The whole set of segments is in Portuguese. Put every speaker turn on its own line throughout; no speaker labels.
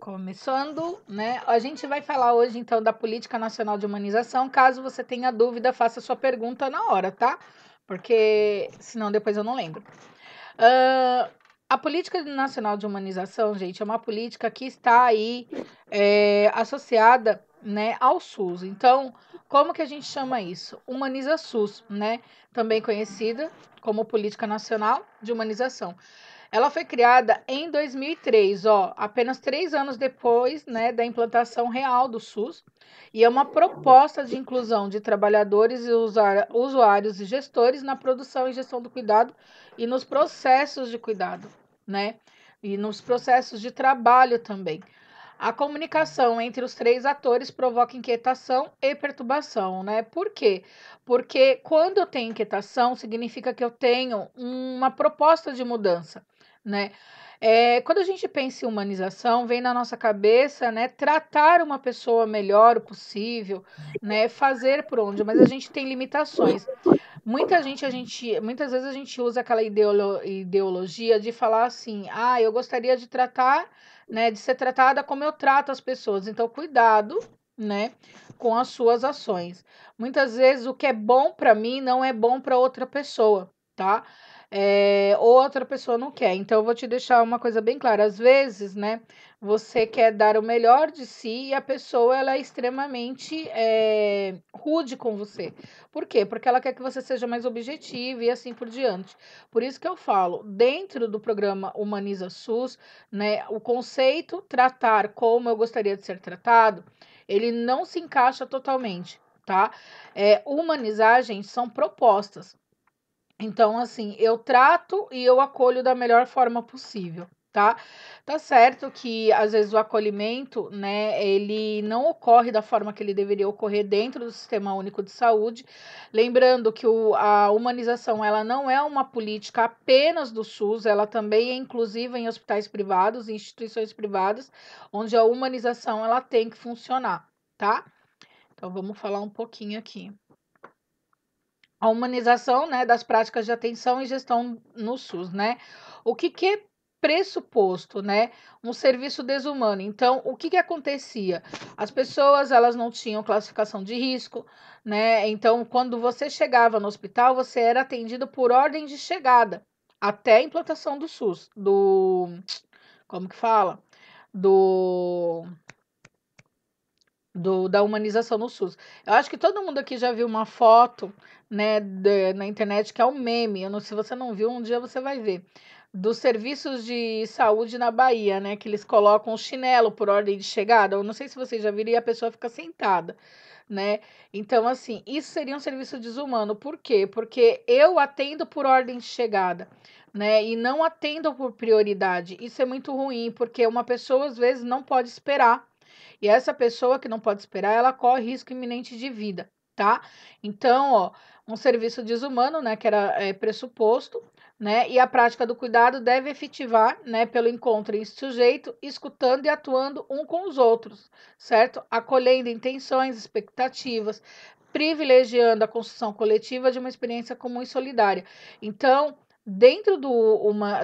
Começando, né? A gente vai falar hoje, então, da Política Nacional de Humanização. Caso você tenha dúvida, faça sua pergunta na hora, tá? Porque senão depois eu não lembro. A Política Nacional de Humanização, gente, é uma política que está aí associada, né, ao SUS. Então, como que a gente chama isso? Humaniza SUS, né? Também conhecida como Política Nacional de Humanização. Ela foi criada em 2003, ó, apenas 3 anos depois, né, da implantação real do SUS, e é uma proposta de inclusão de trabalhadores e usuários e gestores na produção e gestão do cuidado e nos processos de cuidado, né, e nos processos de trabalho também. A comunicação entre os três atores provoca inquietação e perturbação, né? Por quê? Porque quando eu tenho inquietação, significa que eu tenho uma proposta de mudança, né? Quando a gente pensa em humanização, vem na nossa cabeça, né, tratar uma pessoa melhor o possível, né, fazer por onde, mas a gente tem limitações. Muitas vezes a gente usa aquela ideologia de falar assim, eu gostaria de tratar, né, de ser tratada como eu trato as pessoas. Então, cuidado, né, com as suas ações. Muitas vezes o que é bom para mim não é bom para outra pessoa, tá? Ou outra pessoa não quer. Então, eu vou te deixar uma coisa bem clara. Às vezes, né, você quer dar o melhor de si e a pessoa ela é extremamente rude com você. Por quê? Porque ela quer que você seja mais objetivo e assim por diante. Por isso que eu falo, dentro do programa Humaniza SUS, né, o conceito tratar como eu gostaria de ser tratado, ele não se encaixa totalmente, tá? Humanizar, gente, são propostas. Então, assim, eu trato e eu acolho da melhor forma possível, tá? Tá certo que às vezes o acolhimento, né, ele não ocorre da forma que ele deveria ocorrer dentro do Sistema Único de Saúde. Lembrando que a humanização, ela não é uma política apenas do SUS, ela também é inclusiva em hospitais privados, em instituições privadas, onde a humanização ela tem que funcionar, tá? Então, vamos falar um pouquinho aqui. A humanização, né, das práticas de atenção e gestão no SUS, né? O que é pressuposto, né? Um serviço desumano. Então, o que acontecia? As pessoas, elas não tinham classificação de risco, né? Então, quando você chegava no hospital, você era atendido por ordem de chegada até a implantação do SUS, como que fala? Do da humanização no SUS. Eu acho que todo mundo aqui já viu uma foto, né, na internet, que é um meme. Eu não, se você não viu, um dia você vai ver. Dos serviços de saúde na Bahia, né? Que eles colocam o chinelo por ordem de chegada. Eu não sei se vocês já viram e a pessoa fica sentada, né? Então, assim, isso seria um serviço desumano. Por quê? Porque eu atendo por ordem de chegada, né? E não atendo por prioridade. Isso é muito ruim, porque uma pessoa, às vezes, não pode esperar. E essa pessoa que não pode esperar, ela corre risco iminente de vida, tá? Então, ó, um serviço desumano, né, que era pressuposto, né, e a prática do cuidado deve efetivar, né, pelo encontro em sujeito, escutando e atuando um com os outros, certo? Acolhendo intenções, expectativas, privilegiando a construção coletiva de uma experiência comum e solidária. Então, dentro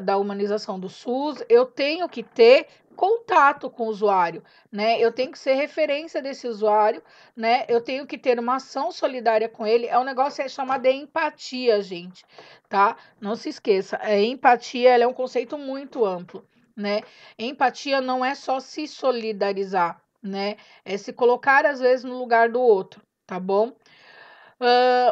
da humanização do SUS, eu tenho que ter contato com o usuário, né? Eu tenho que ser referência desse usuário, né? Eu tenho que ter uma ação solidária com ele. É um negócio chamado de empatia, gente, tá? Não se esqueça, empatia, ela é um conceito muito amplo, né? Empatia não é só se solidarizar, né? É se colocar às vezes no lugar do outro, tá bom?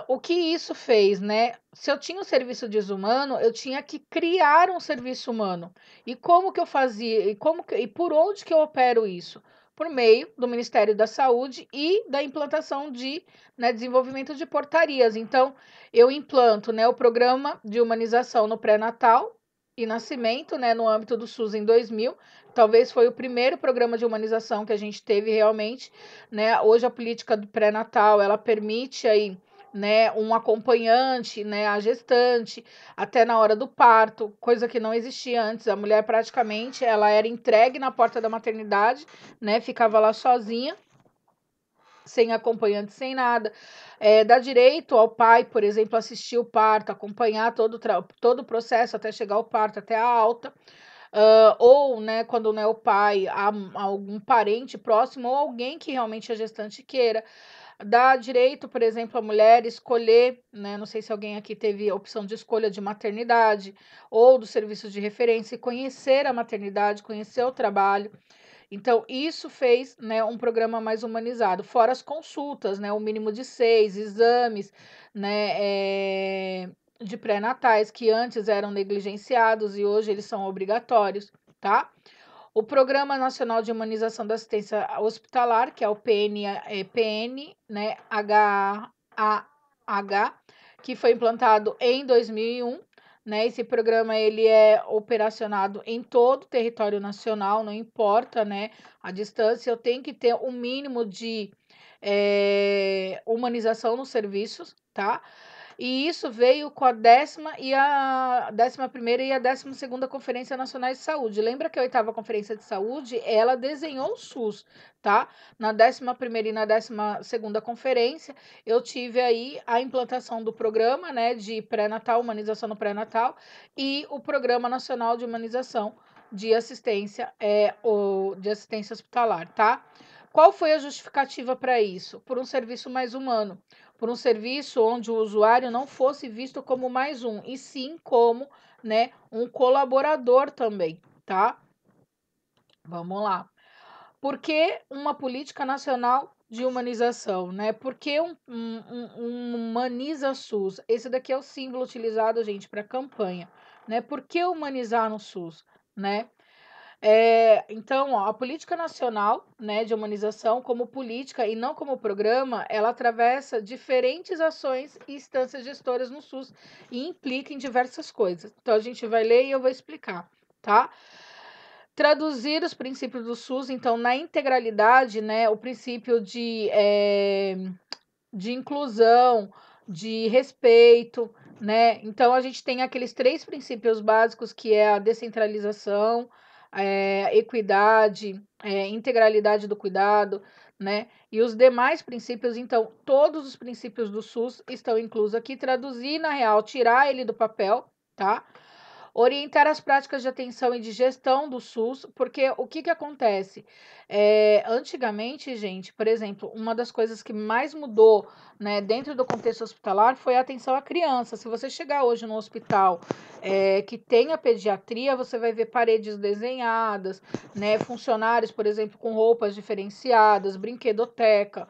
O que isso fez, né? Se eu tinha um serviço desumano, eu tinha que criar um serviço humano. E como que eu fazia? E por onde que eu opero isso? Por meio do Ministério da Saúde e da implantação de, né, desenvolvimento de portarias. Então, eu implanto, né, o programa de humanização no pré-natal e nascimento, né, no âmbito do SUS em 2000. Talvez foi o primeiro programa de humanização que a gente teve realmente, né? Hoje a política do pré-natal, ela permite aí, né, um acompanhante, né, a gestante, até na hora do parto, coisa que não existia antes. A mulher praticamente ela era entregue na porta da maternidade, né, ficava lá sozinha, sem acompanhante, sem nada. Dá direito ao pai, por exemplo, assistir o parto, acompanhar todo o processo até chegar ao parto, até a alta. ou, né, quando não é o pai, algum parente próximo ou alguém que realmente a gestante queira. Dá direito, por exemplo, à mulher escolher, né? Não sei se alguém aqui teve a opção de escolha de maternidade ou dos serviços de referência, e conhecer a maternidade, conhecer o trabalho. Então, isso fez, né, um programa mais humanizado, fora as consultas, né, o mínimo de 6 exames, né, de pré-natais, que antes eram negligenciados e hoje eles são obrigatórios, tá? O Programa Nacional de Humanização da Assistência Hospitalar, que é o PN, né, HAH, que foi implantado em 2001, né? Esse programa ele é operacionado em todo o território nacional, não importa, né, a distância, eu tenho que ter um mínimo de humanização nos serviços, tá? E isso veio com a 11ª e a 12ª Conferência Nacional de Saúde. Lembra que a 8ª Conferência de Saúde, ela desenhou o SUS, tá? Na 11ª e na 12ª Conferência, eu tive aí a implantação do programa, né, de pré-natal, humanização no pré-natal, e o Programa Nacional de Humanização de Assistência, de assistência hospitalar, tá? Qual foi a justificativa para isso? Por um serviço mais humano, por um serviço onde o usuário não fosse visto como mais um, e sim como, né, um colaborador também, tá? Vamos lá. Por que uma política nacional de humanização, né? Por que um humaniza SUS? Esse daqui é o símbolo utilizado, gente, para campanha, né? Por que humanizar no SUS, né? Então, ó, a política nacional, né, de humanização, como política e não como programa, ela atravessa diferentes ações e instâncias gestoras no SUS e implica em diversas coisas. Então, a gente vai ler e eu vou explicar, tá? Traduzir os princípios do SUS, então, na integralidade, né, o princípio de inclusão, de respeito, né? Então, a gente tem aqueles 3 princípios básicos, que é a descentralização, equidade, integralidade do cuidado, né? E os demais princípios, então, todos os princípios do SUS estão inclusos aqui. Traduzir, na real, tirar ele do papel, tá? Orientar as práticas de atenção e de gestão do SUS, porque o que acontece? Antigamente, gente, por exemplo, uma das coisas que mais mudou, né, dentro do contexto hospitalar foi a atenção à criança. Se você chegar hoje no hospital que tenha pediatria, você vai ver paredes desenhadas, né, funcionários, por exemplo, com roupas diferenciadas, brinquedoteca,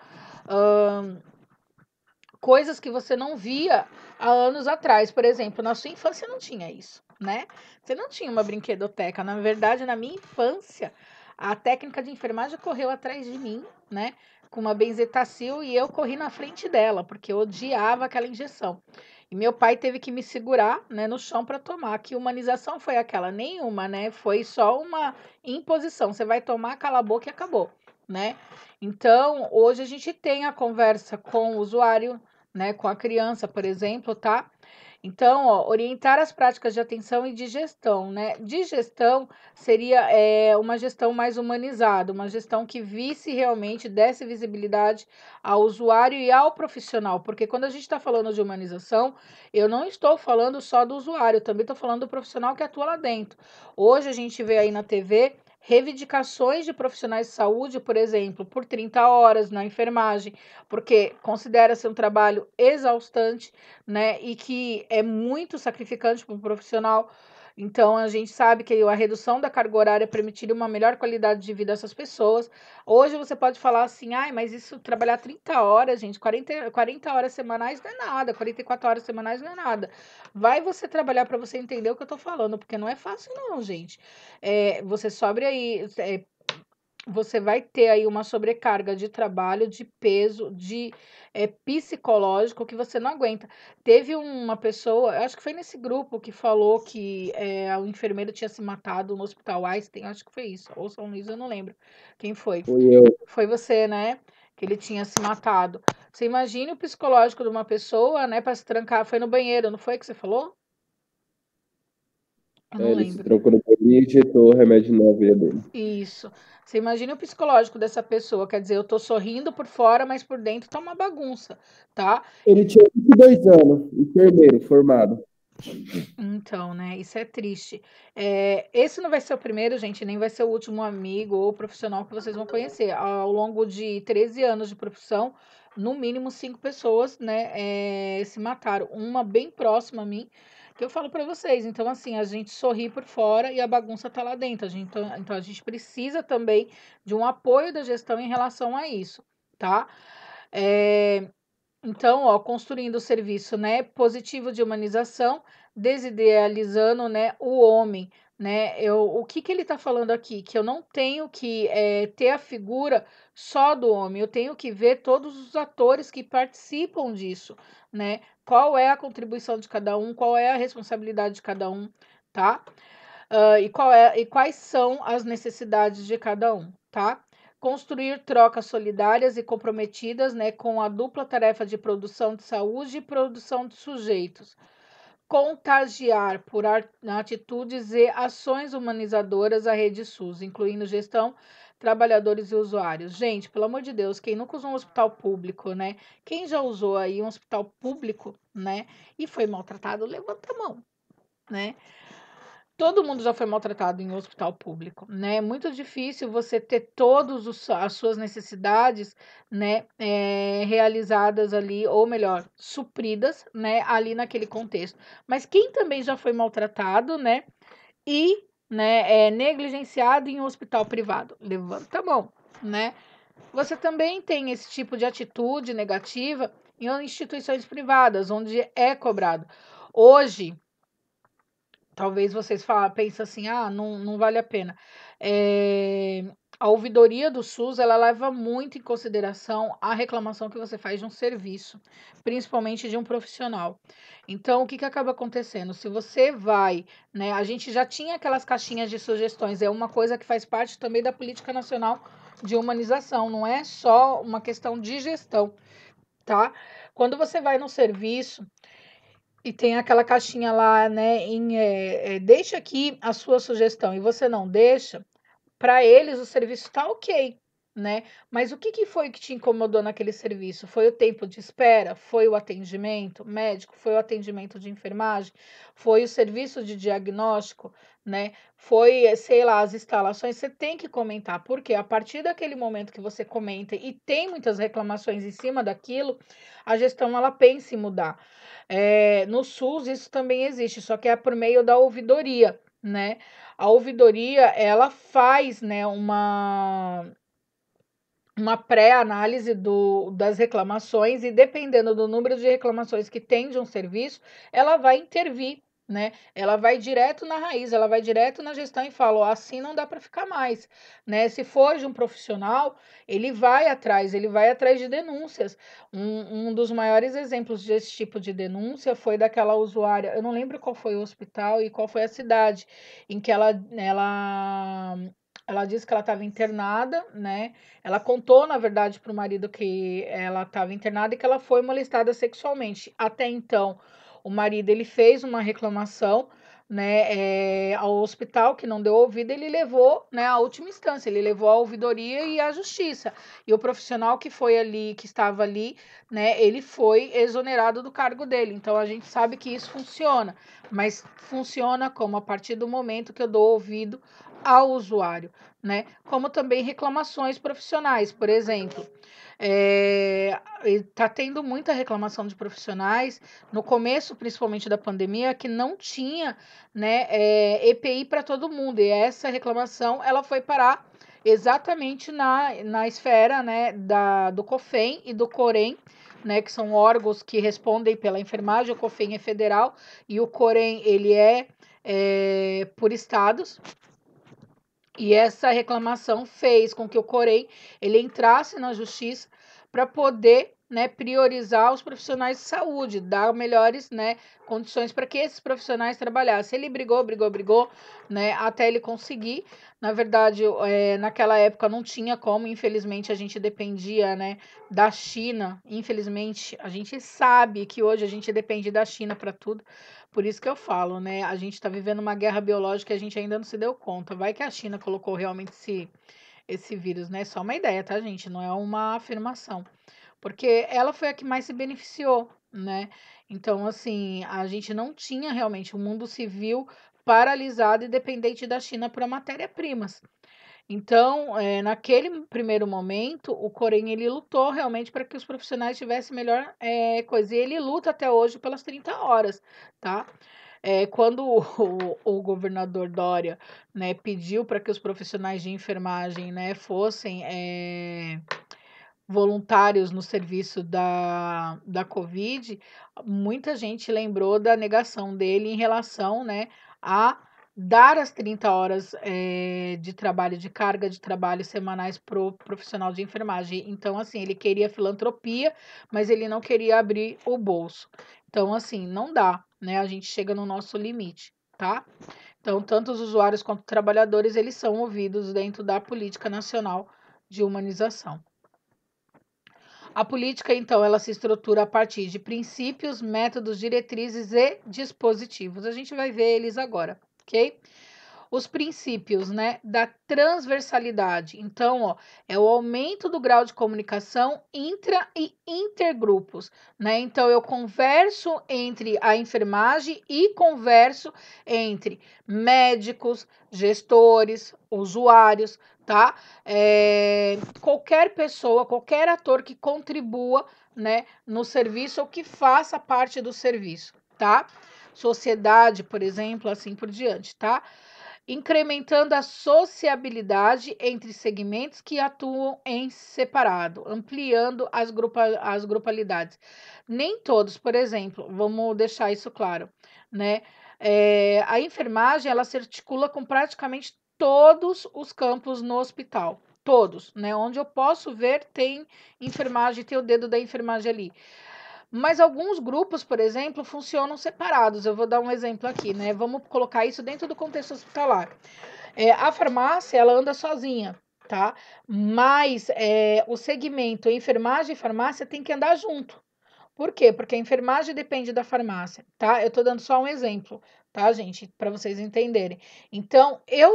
coisas que você não via há anos atrás. Por exemplo, na sua infância não tinha isso, né? Você não tinha uma brinquedoteca. Na verdade, na minha infância, a técnica de enfermagem correu atrás de mim, né? Com uma benzetacil, e eu corri na frente dela, porque eu odiava aquela injeção. E meu pai teve que me segurar, né, no chão para tomar. Que humanização foi aquela? Nenhuma, né? Foi só uma imposição. Você vai tomar, cala a boca e acabou, né? Então, hoje a gente tem a conversa com o usuário, né, com a criança, por exemplo, tá? Então, ó, orientar as práticas de atenção e de gestão, né? De gestão seria uma gestão mais humanizada, uma gestão que visse realmente, desse visibilidade ao usuário e ao profissional, porque quando a gente está falando de humanização, eu não estou falando só do usuário, eu também estou falando do profissional que atua lá dentro. Hoje a gente vê aí na TV reivindicações de profissionais de saúde, por exemplo, por 30 horas na enfermagem, porque considera-se um trabalho exaustante, né, e que é muito sacrificante para o profissional. Então, a gente sabe que a redução da carga horária permitiria uma melhor qualidade de vida dessas pessoas. Hoje você pode falar assim, ai, mas isso, trabalhar 30 horas, gente, 40 horas semanais não é nada, 44 horas semanais não é nada. Vai você trabalhar para você entender o que eu tô falando, porque não é fácil não, gente. Você sobre aí, você vai ter aí uma sobrecarga de trabalho, de peso, de psicológico que você não aguenta. Teve uma pessoa, acho que foi nesse grupo que falou que o enfermeiro tinha se matado no Hospital Einstein, acho que foi isso, ou São Luís, eu não lembro quem foi.
Fui eu.
Foi você, né? Que ele tinha se matado. Você imagine o psicológico de uma pessoa, né, para se trancar. Foi no banheiro, não foi que você falou? Eu não
Ele se
lembro.
trancou no banheiro e injetou remédio na veia dele.
Isso. Você imagina o psicológico dessa pessoa, quer dizer, eu tô sorrindo por fora, mas por dentro tá uma bagunça, tá?
Ele tinha 22 anos, enfermeiro formado.
Então, né, isso é triste. Esse não vai ser o primeiro, gente, nem vai ser o último amigo ou profissional que vocês vão conhecer. Ao longo de 13 anos de profissão, no mínimo 5 pessoas, né, se mataram. Uma bem próxima a mim, que eu falo pra vocês. Então, assim, a gente sorri por fora e a bagunça tá lá dentro. Então, a gente precisa também de um apoio da gestão em relação a isso, tá? Eh, então, ó, construindo o serviço, né, positivo de humanização, desidealizando, né, o homem, né? O que que ele está falando aqui? Que eu não tenho que ter a figura só do homem, eu tenho que ver todos os atores que participam disso, né? Qual é a contribuição de cada um, qual é a responsabilidade de cada um, tá? E quais são as necessidades de cada um, tá? Construir trocas solidárias e comprometidas, né, com a dupla tarefa de produção de saúde e produção de sujeitos. Contagiar por atitudes e ações humanizadoras a rede SUS, incluindo gestão, trabalhadores e usuários. Gente, pelo amor de Deus, quem nunca usou um hospital público, né? Quem já usou aí um hospital público, né? E foi maltratado, levanta a mão, né? Todo mundo já foi maltratado em um hospital público, né? É muito difícil você ter todas as suas necessidades, né, realizadas ali, ou melhor, supridas, né, ali naquele contexto. Mas quem também já foi maltratado, né, e, né, negligenciado em um hospital privado? Levanta a mão, né? Você também tem esse tipo de atitude negativa em instituições privadas, onde é cobrado. Hoje, talvez vocês pensem assim, não vale a pena. A ouvidoria do SUS, ela leva muito em consideração a reclamação que você faz de um serviço, principalmente de um profissional. Então, o que que acaba acontecendo? Se você vai, né, a gente já tinha aquelas caixinhas de sugestões, é uma coisa que faz parte também da política nacional de humanização, não é só uma questão de gestão, tá? Quando você vai no serviço, e tem aquela caixinha lá, né, deixa aqui a sua sugestão e você não deixa, para eles o serviço está ok, né? Mas o que que foi que te incomodou naquele serviço? Foi o tempo de espera? Foi o atendimento médico? Foi o atendimento de enfermagem? Foi o serviço de diagnóstico, né? Foi, sei lá, as instalações? Você tem que comentar, porque a partir daquele momento que você comenta e tem muitas reclamações em cima daquilo, a gestão ela pensa em mudar. No SUS isso também existe, só que é por meio da ouvidoria, né? A ouvidoria, ela faz, né, uma pré-análise das reclamações e dependendo do número de reclamações que tem de um serviço, ela vai intervir, né? Ela vai direto na raiz, ela vai direto na gestão e fala, ó, assim não dá para ficar mais, né? Se for de um profissional, ele vai atrás de denúncias. Um dos maiores exemplos desse tipo de denúncia foi daquela usuária, eu não lembro qual foi o hospital e qual foi a cidade, em que ela disse que ela estava internada, né? Ela contou, na verdade, para o marido que ela estava internada e que ela foi molestada sexualmente. Até então, o marido ele fez uma reclamação, né, ao hospital que não deu ouvido, ele levou, né, à última instância, ele levou à ouvidoria e à justiça. E o profissional que foi ali, que estava ali, né, ele foi exonerado do cargo dele. Então a gente sabe que isso funciona, mas funciona como a partir do momento que eu dou ouvido ao usuário, né? Como também reclamações profissionais, por exemplo. Está tendo muita reclamação de profissionais no começo, principalmente da pandemia, que não tinha, né, EPI para todo mundo. E essa reclamação ela foi parar exatamente na esfera, né, do COFEM e do COREM, né, que são órgãos que respondem pela enfermagem. O COFEM é federal e o COREM ele é por estados. E essa reclamação fez com que o Corém ele entrasse na justiça para poder, né, priorizar os profissionais de saúde, dar melhores, né, condições para que esses profissionais trabalhassem. Ele brigou, né, até ele conseguir. Na verdade, naquela época não tinha como, infelizmente a gente dependia, né, da China. Infelizmente, a gente sabe que hoje a gente depende da China para tudo. Por isso que eu falo, né? A gente está vivendo uma guerra biológica e a gente ainda não se deu conta. Vai que a China colocou realmente esse vírus, né? Só uma ideia, tá, gente? Não é uma afirmação. porque ela foi a que mais se beneficiou, né? Então, assim, a gente não tinha realmente o mundo civil paralisado e dependente da China para matéria-primas. Então, naquele primeiro momento, o Corém ele lutou realmente para que os profissionais tivessem melhor coisa. E ele luta até hoje pelas 30 horas, tá? Quando o governador Dória, né, pediu para que os profissionais de enfermagem, né, fossem voluntários no serviço da Covid, muita gente lembrou da negação dele em relação, né, a dar as 30 horas de trabalho, de carga de trabalho semanais para o profissional de enfermagem. Então, assim, ele queria filantropia, mas ele não queria abrir o bolso. Então, assim, não dá, né? A gente chega no nosso limite, tá? Então, tanto os usuários quanto os trabalhadores, eles são ouvidos dentro da política nacional de humanização. A política, então, ela se estrutura a partir de princípios, métodos, diretrizes e dispositivos. A gente vai ver eles agora, ok? Os princípios, né, da transversalidade. Então, ó, é o aumento do grau de comunicação intra e intergrupos, né? Então, eu converso entre a enfermagem e converso entre médicos, gestores, usuários, tá? Qualquer pessoa, qualquer ator que contribua, né, no serviço ou que faça parte do serviço, tá? Sociedade, por exemplo, assim por diante, tá? Incrementando a sociabilidade entre segmentos que atuam em separado, ampliando as grupalidades. Nem todos, por exemplo, vamos deixar isso claro, né? A enfermagem ela se articula com praticamente todos os campos no hospital. Todos, né? Onde eu posso ver, tem enfermagem, tem o dedo da enfermagem ali. Mas alguns grupos, por exemplo, funcionam separados. Eu vou dar um exemplo aqui, né? Vamos colocar isso dentro do contexto hospitalar. A farmácia, ela anda sozinha, tá? Mas o segmento enfermagem e farmácia tem que andar junto. Por quê? Porque a enfermagem depende da farmácia, tá? Eu tô dando só um exemplo, tá, gente? Para vocês entenderem. Então, eu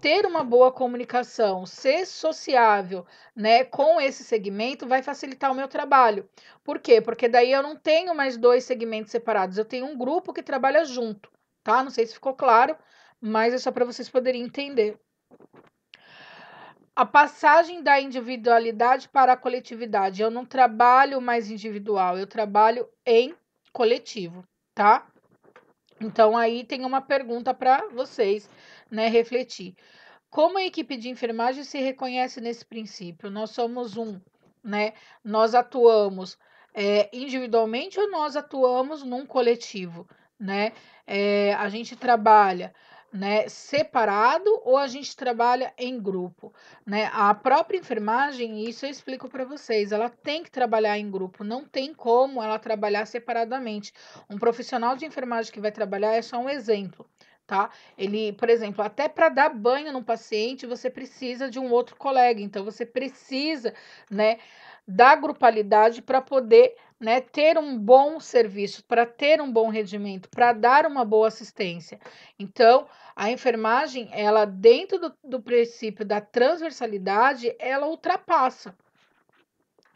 ter uma boa comunicação, ser sociável, né, com esse segmento vai facilitar o meu trabalho. Por quê? Porque daí eu não tenho mais dois segmentos separados, eu tenho um grupo que trabalha junto, tá? Não sei se ficou claro, mas é só para vocês poderem entender. A passagem da individualidade para a coletividade. Eu não trabalho mais individual, eu trabalho em coletivo, tá? Então aí tem uma pergunta para vocês, né, refletir. Como a equipe de enfermagem se reconhece nesse princípio? Nós somos né? Nós atuamos individualmente ou nós atuamos num coletivo, né? A gente trabalha, né, separado ou a gente trabalha em grupo, né? A própria enfermagem, isso eu explico para vocês, ela tem que trabalhar em grupo, não tem como ela trabalhar separadamente. Um profissional de enfermagem que vai trabalhar é só um exemplo, tá? Ele, por exemplo, até para dar banho no paciente, você precisa de um outro colega, então você precisa, né, da grupalidade para poder, né, ter um bom serviço, para ter um bom rendimento, para dar uma boa assistência. Então, a enfermagem, ela dentro do princípio da transversalidade, ela ultrapassa.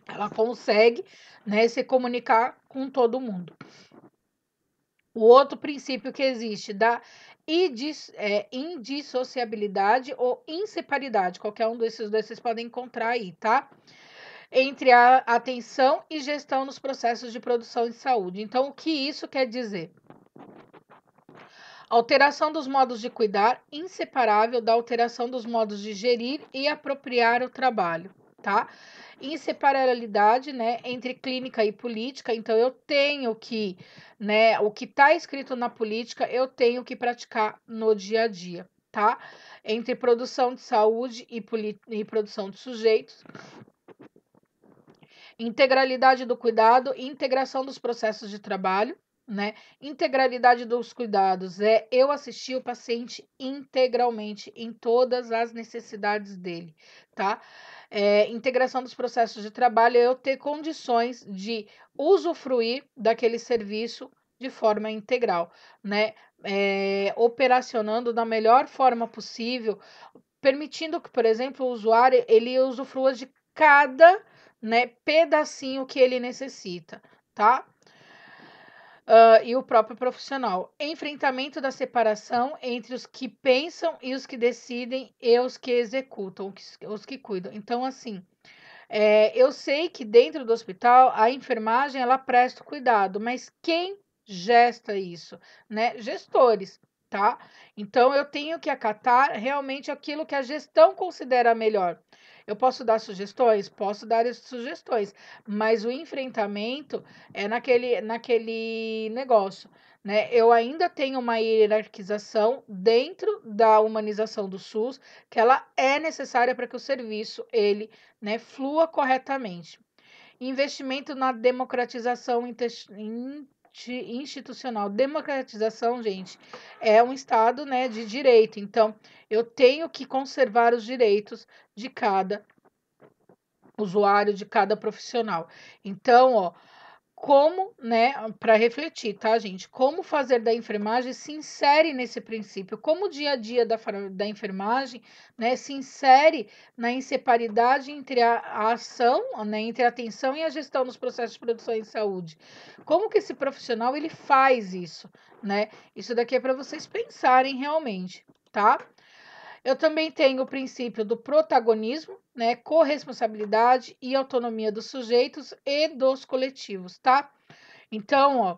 Ela consegue, né, se comunicar com todo mundo. O outro princípio que existe da indissociabilidade ou inseparidade, qualquer um desses dois vocês podem encontrar aí, tá? Entre a atenção e gestão nos processos de produção de saúde. Então, o que isso quer dizer? Alteração dos modos de cuidar, inseparável da alteração dos modos de gerir e apropriar o trabalho, tá? Inseparabilidade, né, entre clínica e política. Então, eu tenho que, né, o que está escrito na política, eu tenho que praticar no dia a dia, tá? Entre produção de saúde e produção de sujeitos. Integralidade do cuidado e integração dos processos de trabalho, né? Integralidade dos cuidados é eu assistir o paciente integralmente em todas as necessidades dele, tá? Integração dos processos de trabalho é eu ter condições de usufruir daquele serviço de forma integral, né? Operacionando da melhor forma possível, permitindo que, por exemplo, o usuário ele usufrua de cada, né, pedacinho que ele necessita, tá? E o próprio profissional. Enfrentamento da separação entre os que pensam e os que decidem e os que executam, os que cuidam. Então, assim, eu sei que dentro do hospital a enfermagem ela presta cuidado, mas quem gesta isso, né? Gestores, tá? Então eu tenho que acatar realmente aquilo que a gestão considera melhor. Eu posso dar sugestões? Posso dar sugestões, mas o enfrentamento é naquele negócio, né? Eu ainda tenho uma hierarquização dentro da humanização do SUS, que ela é necessária para que o serviço ele, né, flua corretamente. Investimento na democratização institucional. Democratização, gente, é um estado, né, de direito. Então, eu tenho que conservar os direitos de cada usuário, de cada profissional. Então, ó, como, né, para refletir, tá, gente? Como fazer da enfermagem se insere nesse princípio? Como o dia a dia da enfermagem, né, se insere na inseparidade entre a ação, né, entre a atenção e a gestão dos processos de produção em saúde? Como que esse profissional ele faz isso, né? Isso daqui é para vocês pensarem realmente, tá? Eu também tenho o princípio do protagonismo, né, corresponsabilidade e autonomia dos sujeitos e dos coletivos, tá? Então, ó,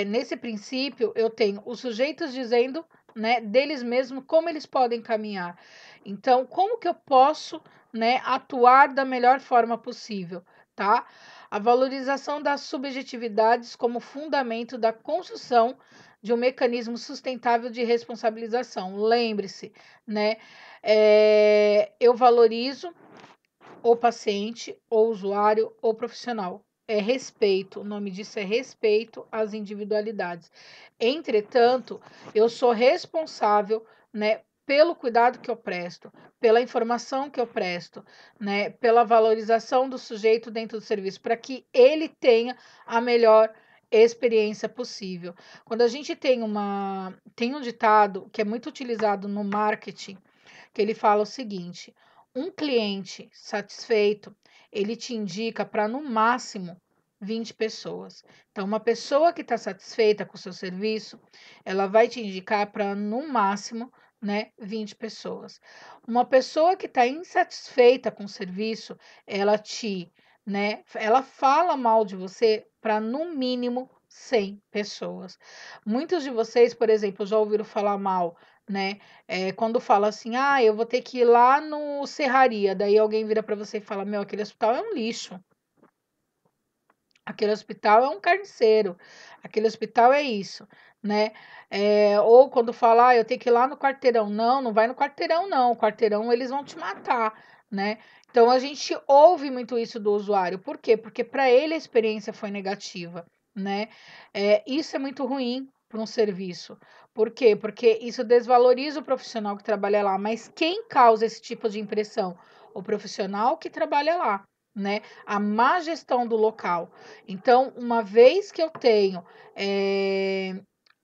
nesse princípio eu tenho os sujeitos dizendo, né, deles mesmos como eles podem caminhar. Então, como que eu posso, né, atuar da melhor forma possível, tá? A valorização das subjetividades como fundamento da construção de um mecanismo sustentável de responsabilização. Lembre-se, né? Eu valorizo o paciente, o usuário, o profissional. É respeito, o nome disso é respeito às individualidades. Entretanto, eu sou responsável, né, pelo cuidado que eu presto, pela informação que eu presto, né, pela valorização do sujeito dentro do serviço, para que ele tenha a melhor experiência possível. Quando a gente tem um ditado que é muito utilizado no marketing, que ele fala o seguinte: um cliente satisfeito, ele te indica para no máximo 20 pessoas. Então, uma pessoa que está satisfeita com o seu serviço, ela vai te indicar para no máximo, né, 20 pessoas. Uma pessoa que está insatisfeita com o serviço, ela fala mal de você para no mínimo 100 pessoas. Muitos de vocês, por exemplo, já ouviram falar mal, né? Quando fala assim, eu vou ter que ir lá no Serraria, daí alguém vira para você e fala, meu, aquele hospital é um lixo, aquele hospital é um carniceiro, aquele hospital é isso, né? Ou quando fala, eu tenho que ir lá no quarteirão, não, não vai no quarteirão, não, o quarteirão eles vão te matar, né? Então a gente ouve muito isso do usuário, por quê? Porque para ele a experiência foi negativa, né? Isso é muito ruim para um serviço. Por quê? Porque isso desvaloriza o profissional que trabalha lá. Mas quem causa esse tipo de impressão? O profissional que trabalha lá, né? A má gestão do local. Então, uma vez que eu tenho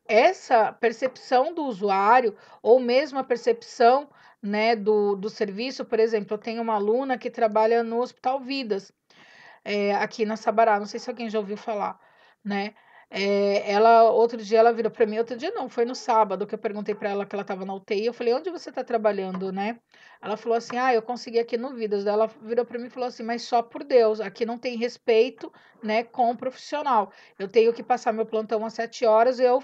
essa percepção do usuário, ou mesmo a percepção, né, do serviço, por exemplo, eu tenho uma aluna que trabalha no Hospital Vidas, aqui na Sabará, não sei se alguém já ouviu falar, né? Outro dia ela virou para mim, outro dia não, foi no sábado que eu perguntei para ela que ela estava na UTI, eu falei, onde você está trabalhando, né? Ela falou assim, eu consegui aqui no Vidas. Daí ela virou para mim e falou assim, mas só por Deus, aqui não tem respeito, né, com o profissional. Eu tenho que passar meu plantão às 7 horas, eu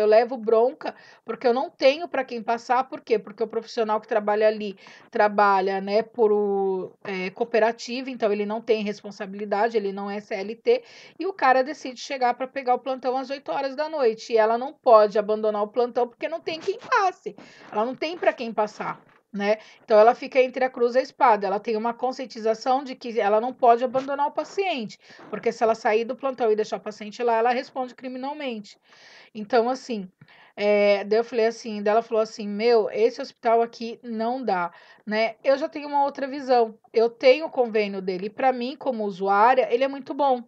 levo bronca, porque eu não tenho para quem passar, por quê? Porque o profissional que trabalha ali trabalha, né, por cooperativa, então ele não tem responsabilidade, ele não é CLT, e o cara decide chegar para pegar o plantão às 8 horas da noite, e ela não pode abandonar o plantão porque não tem quem passe, ela não tem para quem passar, né? Então ela fica entre a cruz e a espada, ela tem uma conscientização de que ela não pode abandonar o paciente, porque se ela sair do plantão e deixar o paciente lá, ela responde criminalmente. Então, assim, daí eu falei assim, daí ela falou assim, meu, esse hospital aqui não dá, né? Eu já tenho uma outra visão, eu tenho o convênio dele, e para mim, como usuária, ele é muito bom,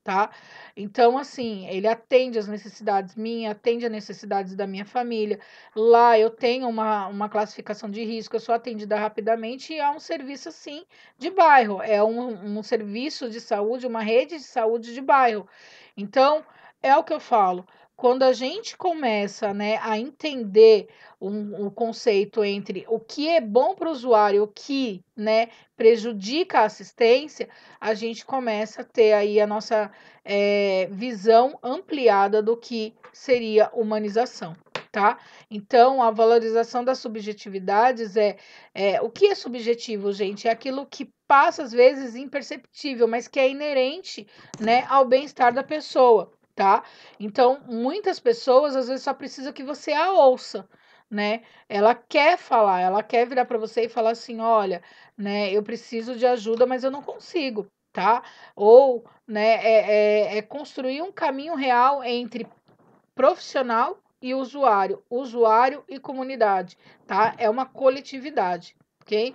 tá? Então, assim, ele atende as necessidades minhas, atende as necessidades da minha família. Lá eu tenho uma classificação de risco, eu sou atendida rapidamente e é um serviço, assim, de bairro. É um serviço de saúde, uma rede de saúde de bairro. Então, é o que eu falo. Quando a gente começa, né, a entender o conceito entre o que é bom para o usuário, o que, né, prejudica a assistência, a gente começa a ter aí a nossa visão ampliada do que seria humanização, tá? Então, a valorização das subjetividades o que é subjetivo, gente? É aquilo que passa às vezes imperceptível, mas que é inerente, né, ao bem-estar da pessoa, tá? Então, muitas pessoas às vezes só precisam que você a ouça, né? Ela quer falar, ela quer virar para você e falar assim, olha, né, eu preciso de ajuda, mas eu não consigo, tá? Ou, né, construir um caminho real entre profissional e usuário e comunidade, tá? É uma coletividade, ok?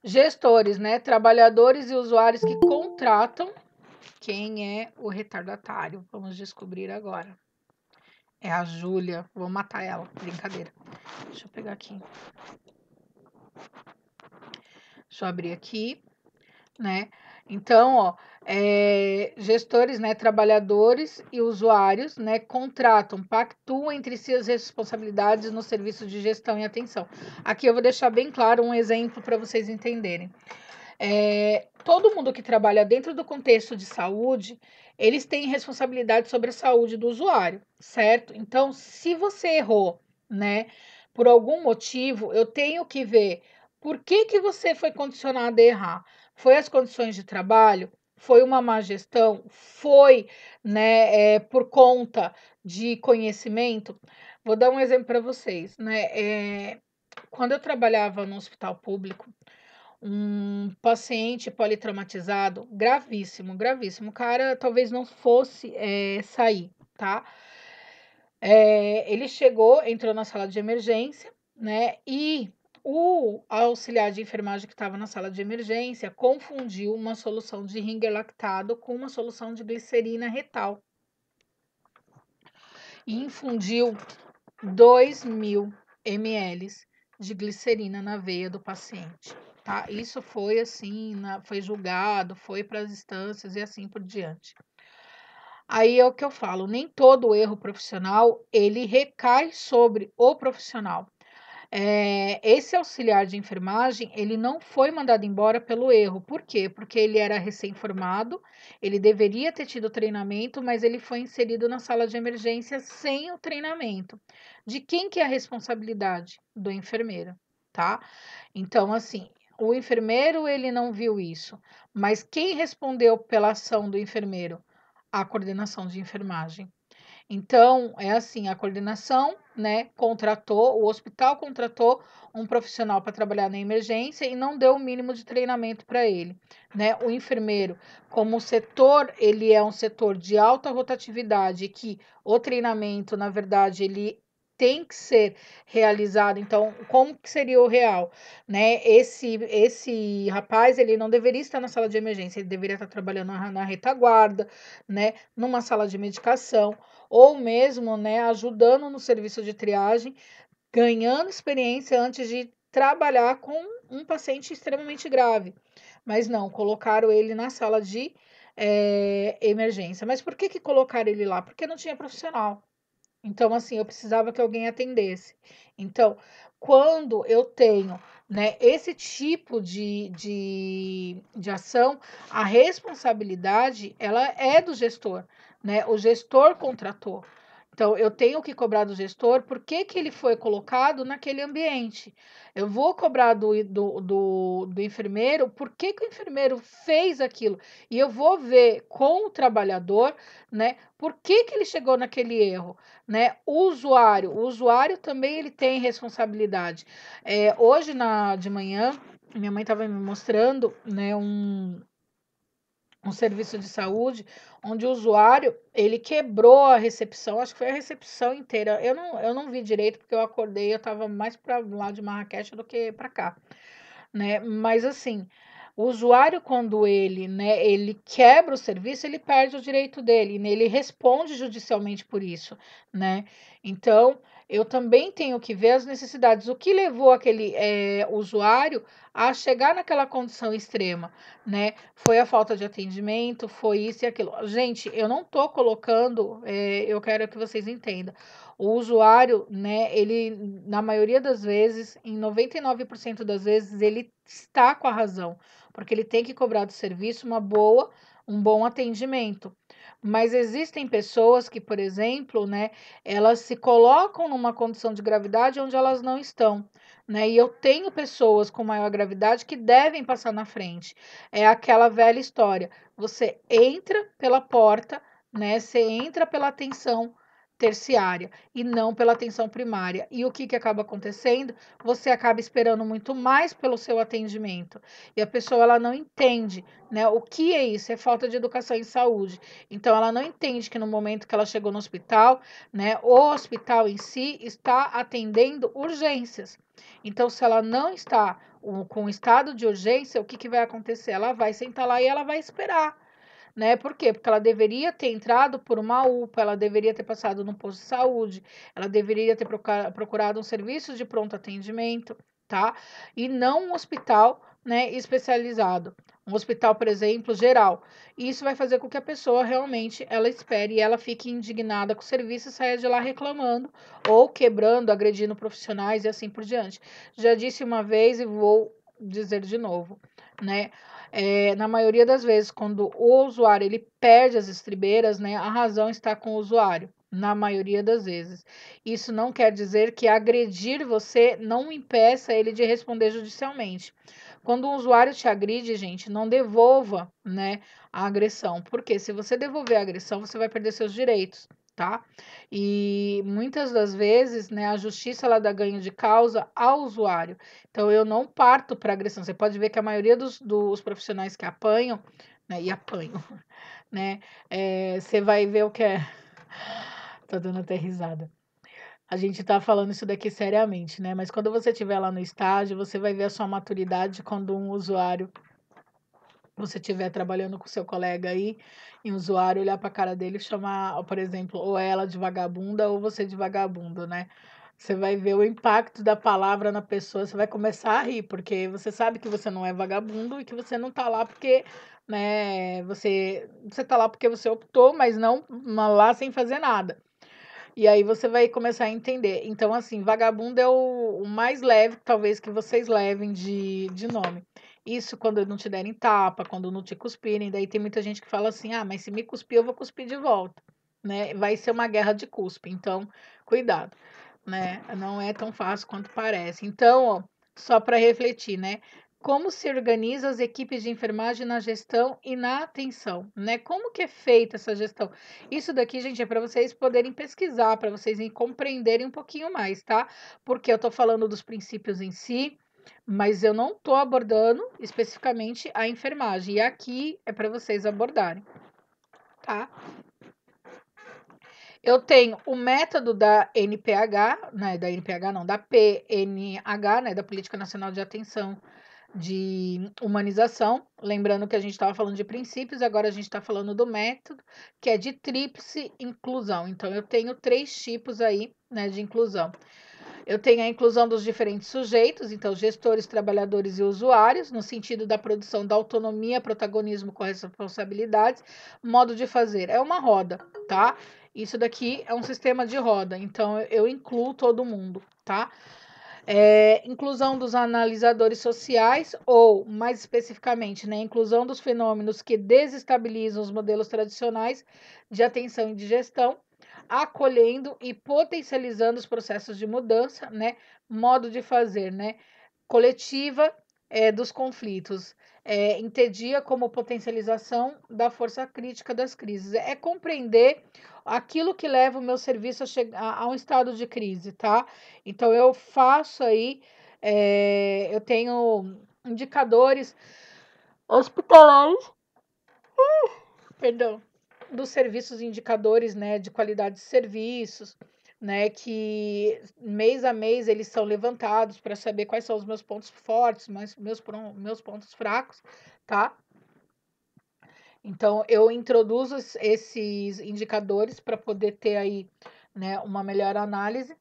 Gestores, né, trabalhadores e usuários que contratam. Quem é o retardatário? Vamos descobrir agora. É a Júlia. Vou matar ela. Brincadeira. Deixa eu pegar aqui. Deixa eu abrir aqui, né? Então, ó, gestores, né, trabalhadores e usuários, né, contratam, pactuam entre si as responsabilidades no serviço de gestão e atenção. Aqui eu vou deixar bem claro um exemplo para vocês entenderem. Todo mundo que trabalha dentro do contexto de saúde, eles têm responsabilidade sobre a saúde do usuário, certo? Então, se você errou, né, por algum motivo, eu tenho que ver por que você foi condicionado a errar. Foi as condições de trabalho? Foi uma má gestão? Foi, né, por conta de conhecimento? Vou dar um exemplo para vocês, né? Quando eu trabalhava no hospital público, um paciente politraumatizado, gravíssimo, gravíssimo. O cara talvez não fosse sair, tá? Ele chegou, entrou na sala de emergência, né? E o auxiliar de enfermagem que estava na sala de emergência confundiu uma solução de Ringer lactado com uma solução de glicerina retal e infundiu 2.000 ml de glicerina na veia do paciente, tá? Isso foi assim, foi julgado, foi para as instâncias e assim por diante. Aí é o que eu falo, nem todo erro profissional ele recai sobre o profissional. Esse auxiliar de enfermagem, ele não foi mandado embora pelo erro. Por quê? Porque ele era recém-formado, ele deveria ter tido treinamento, mas ele foi inserido na sala de emergência sem o treinamento. De quem que é a responsabilidade? Do enfermeiro, tá? Então, assim, o enfermeiro, ele não viu isso, mas quem respondeu pela ação do enfermeiro? A coordenação de enfermagem. Então, é assim, a coordenação, né, o hospital contratou um profissional para trabalhar na emergência e não deu o mínimo de treinamento para ele, né? O enfermeiro, como o setor, ele é um setor de alta rotatividade, que o treinamento, na verdade, ele tem que ser realizado. Então, como que seria o real, né? Esse rapaz, ele não deveria estar na sala de emergência, ele deveria estar trabalhando na retaguarda, né, numa sala de medicação ou mesmo, né, ajudando no serviço de triagem, ganhando experiência antes de trabalhar com um paciente extremamente grave. Mas não, colocaram ele na sala de emergência. Mas por que colocaram ele lá? Porque não tinha profissional. Então, assim, eu precisava que alguém atendesse. Então, quando eu tenho, né, esse tipo de ação, a responsabilidade, ela é do gestor, né? O gestor contratou. Então, eu tenho que cobrar do gestor por que ele foi colocado naquele ambiente. Eu vou cobrar do enfermeiro por que o enfermeiro fez aquilo. E eu vou ver com o trabalhador, né, por que ele chegou naquele erro, né? O usuário também ele tem responsabilidade. Hoje de manhã, minha mãe estava me mostrando, né, um serviço de saúde onde o usuário ele quebrou a recepção, acho que foi a recepção inteira. Eu não vi direito porque eu acordei, eu estava mais para lá de Marrakech do que para cá, né? Mas assim, O usuário, quando ele, né, ele quebra o serviço, ele perde o direito dele, né, ele responde judicialmente por isso, né? Então, eu também tenho que ver as necessidades. O que levou aquele usuário a chegar naquela condição extrema, né? Foi a falta de atendimento, foi isso e aquilo. Gente, eu não tô colocando, eu quero que vocês entendam. O usuário, né, ele, na maioria das vezes, em 99% das vezes, ele está com a razão, porque ele tem que cobrar do serviço um bom atendimento. Mas existem pessoas que, por exemplo, né, elas se colocam numa condição de gravidade onde elas não estão, né? E eu tenho pessoas com maior gravidade que devem passar na frente. É aquela velha história. Você entra pela porta, né? Você entra pela atenção terciária e não pela atenção primária. E o que acaba acontecendo? Você acaba esperando muito mais pelo seu atendimento. E a pessoa ela não entende, né? O que é isso? É falta de educação em saúde. Então ela não entende que no momento que ela chegou no hospital, né, o hospital em si está atendendo urgências. Então se ela não está com estado de urgência, o que vai acontecer? Ela vai sentar lá e ela vai esperar, né? Por quê? Porque ela deveria ter entrado por uma UPA, ela deveria ter passado no posto de saúde, ela deveria ter procurado um serviço de pronto atendimento, tá? E não um hospital, né, especializado. Um hospital, por exemplo, geral. Isso vai fazer com que a pessoa realmente ela espere e ela fique indignada com o serviço e saia de lá reclamando ou quebrando, agredindo profissionais e assim por diante. Já disse uma vez e vou dizer de novo, né? Na maioria das vezes, quando o usuário ele perde as estribeiras, né, a razão está com o usuário. Na maioria das vezes. Isso não quer dizer que agredir você não impeça ele de responder judicialmente. Quando um usuário te agride, gente, não devolva, né, a agressão. Porque se você devolver a agressão, você vai perder seus direitos, tá? E muitas das vezes, né, a justiça ela dá ganho de causa ao usuário. Então eu não parto para agressão. Você pode ver que a maioria dos profissionais que apanham, né, e apanham, né, você vai ver o que é. Tô dando até risada. A gente tá falando isso daqui seriamente, né? Mas quando você estiver lá no estágio, você vai ver a sua maturidade quando um usuário, você estiver trabalhando com seu colega aí, e um usuário olhar para a cara dele e chamar, por exemplo, ou ela de vagabunda ou você de vagabundo, né? Você vai ver o impacto da palavra na pessoa, você vai começar a rir, porque você sabe que você não é vagabundo e que você não tá lá porque, né, você tá lá porque você optou, mas não lá sem fazer nada. E aí você vai começar a entender. Então, assim, vagabundo é o mais leve, talvez, que vocês levem de nome. Isso quando não te derem tapa, quando não te cuspirem. Daí tem muita gente que fala assim: ah, mas se me cuspir, eu vou cuspir de volta. Né? Vai ser uma guerra de cuspe. Então, cuidado. Né? Não é tão fácil quanto parece. Então, ó, só para refletir, né? Como se organizam as equipes de enfermagem na gestão e na atenção, né? Como que é feita essa gestão? Isso daqui, gente, é para vocês poderem pesquisar, para vocês compreenderem um pouquinho mais, tá? Porque eu tô falando dos princípios em si, mas eu não tô abordando especificamente a enfermagem. E aqui é para vocês abordarem, tá? Eu tenho o método da NPH, né, da NPH não, da PNH, né, da Política Nacional de Atenção de Humanização. Lembrando que a gente estava falando de princípios, agora a gente está falando do método, que é de tríplice inclusão. Então, eu tenho 3 tipos aí, né, de inclusão. Eu tenho a inclusão dos diferentes sujeitos, então gestores, trabalhadores e usuários, no sentido da produção da autonomia, protagonismo com responsabilidades, modo de fazer. É uma roda, tá? Isso daqui é um sistema de roda, então eu incluo todo mundo, tá? Inclusão dos analisadores sociais, ou, mais especificamente, né, inclusão dos fenômenos que desestabilizam os modelos tradicionais de atenção e de gestão, acolhendo e potencializando os processos de mudança, né, modo de fazer, né, coletiva dos conflitos, entendia como potencialização da força crítica das crises. É compreender aquilo que leva o meu serviço a chegar a um estado de crise, tá? Então eu faço aí, eu tenho indicadores hospitalares, perdão, dos serviços indicadores, né, de qualidade de serviços, né, que mês a mês eles são levantados para saber quais são os meus pontos fortes, mas meus pontos fracos, tá? Então, eu introduzo esses indicadores para poder ter aí, né, uma melhor análise.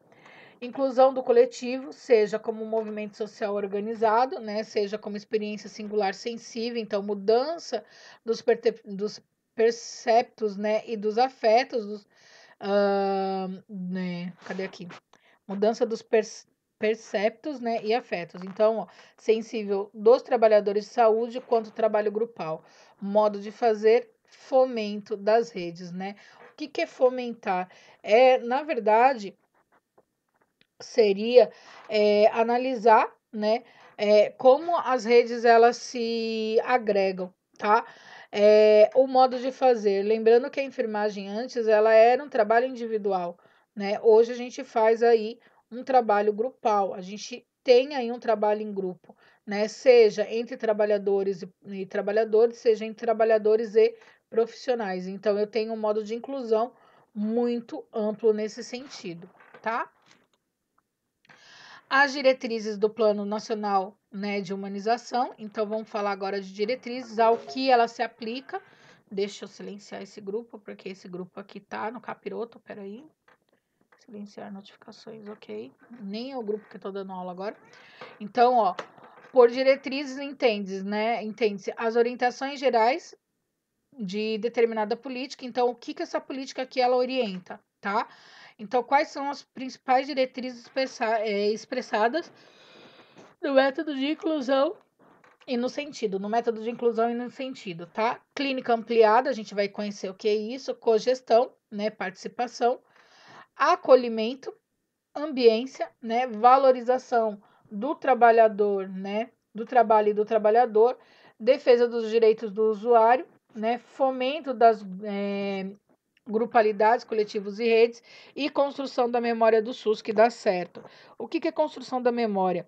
Inclusão do coletivo, seja como um movimento social organizado, né, seja como experiência singular sensível, então mudança dos perceptos, né, e dos afetos, né, cadê aqui? Mudança dos perceptos, né, e afetos. Então, ó, sensível dos trabalhadores de saúde quanto trabalho grupal. Modo de fazer, fomento das redes, né? O que é fomentar? Na verdade, seria analisar, né, como as redes elas se agregam, tá? O modo de fazer, lembrando que a enfermagem antes ela era um trabalho individual, né? Hoje a gente faz aí um trabalho grupal, a gente tem aí um trabalho em grupo, né? Seja entre trabalhadores e trabalhadores, seja entre trabalhadores e profissionais. Então eu tenho um modo de inclusão muito amplo nesse sentido, tá? As diretrizes do Plano Nacional, né, de Humanização. Então, vamos falar agora de diretrizes, ao que ela se aplica. Deixa eu silenciar esse grupo, porque esse grupo aqui tá no capiroto. Peraí. Silenciar notificações, ok. Nem é o grupo que eu tô dando aula agora. Então, ó, por diretrizes entende-se as orientações gerais de determinada política. Então, o que essa política aqui ela orienta, tá? Então, quais são as principais diretrizes expressadas no método de inclusão no método de inclusão e no sentido, tá? Clínica ampliada, a gente vai conhecer o que é isso, cogestão, né, participação, acolhimento, ambiência, né, valorização do trabalhador, né, do trabalho e do trabalhador, defesa dos direitos do usuário, né, fomento das grupalidades, coletivos e redes e construção da memória do SUS que dá certo. O que é construção da memória?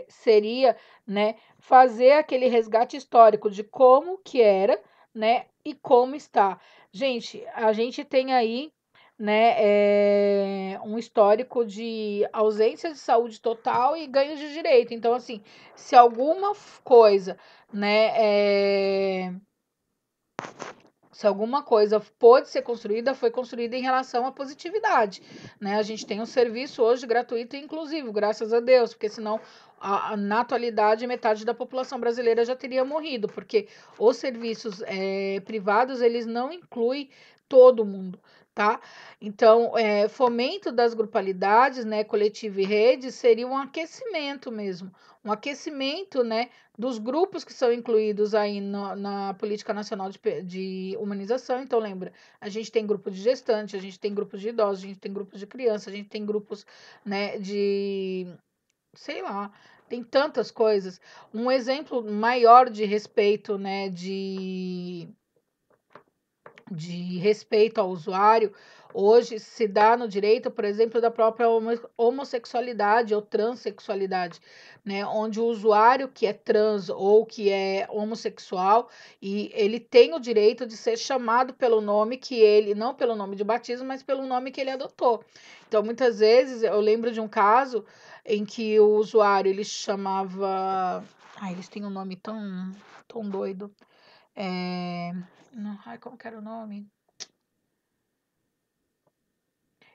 Seria, né, fazer aquele resgate histórico de como que era, né, e como está. Gente, a gente tem aí, né, um histórico de ausência de saúde total e ganho de direito. Então, assim, se alguma coisa, né, se alguma coisa pôde ser construída, foi construída em relação à positividade, né? A gente tem um serviço hoje gratuito e inclusivo, graças a Deus, porque senão, na atualidade, metade da população brasileira já teria morrido, porque os serviços privados, eles não incluem todo mundo, tá? Então, fomento das grupalidades, né, coletivo e rede, seria um aquecimento mesmo, um aquecimento, né, dos grupos que são incluídos aí na Política Nacional de Humanização. Então, lembra, a gente tem grupo de gestante, a gente tem grupos de idosos, a gente tem grupos de criança, a gente tem grupos, né, sei lá, tem tantas coisas. Um exemplo maior de respeito, né, de respeito ao usuário, hoje se dá no direito, por exemplo, da própria homossexualidade ou transexualidade, né? Onde o usuário que é trans ou que é homossexual, e ele tem o direito de ser chamado pelo nome que ele, não pelo nome de batismo, mas pelo nome que ele adotou. Então, muitas vezes, eu lembro de um caso em que o usuário, ele chamava... Ai, eles têm um nome tão doido. Não, ai, como que era o nome?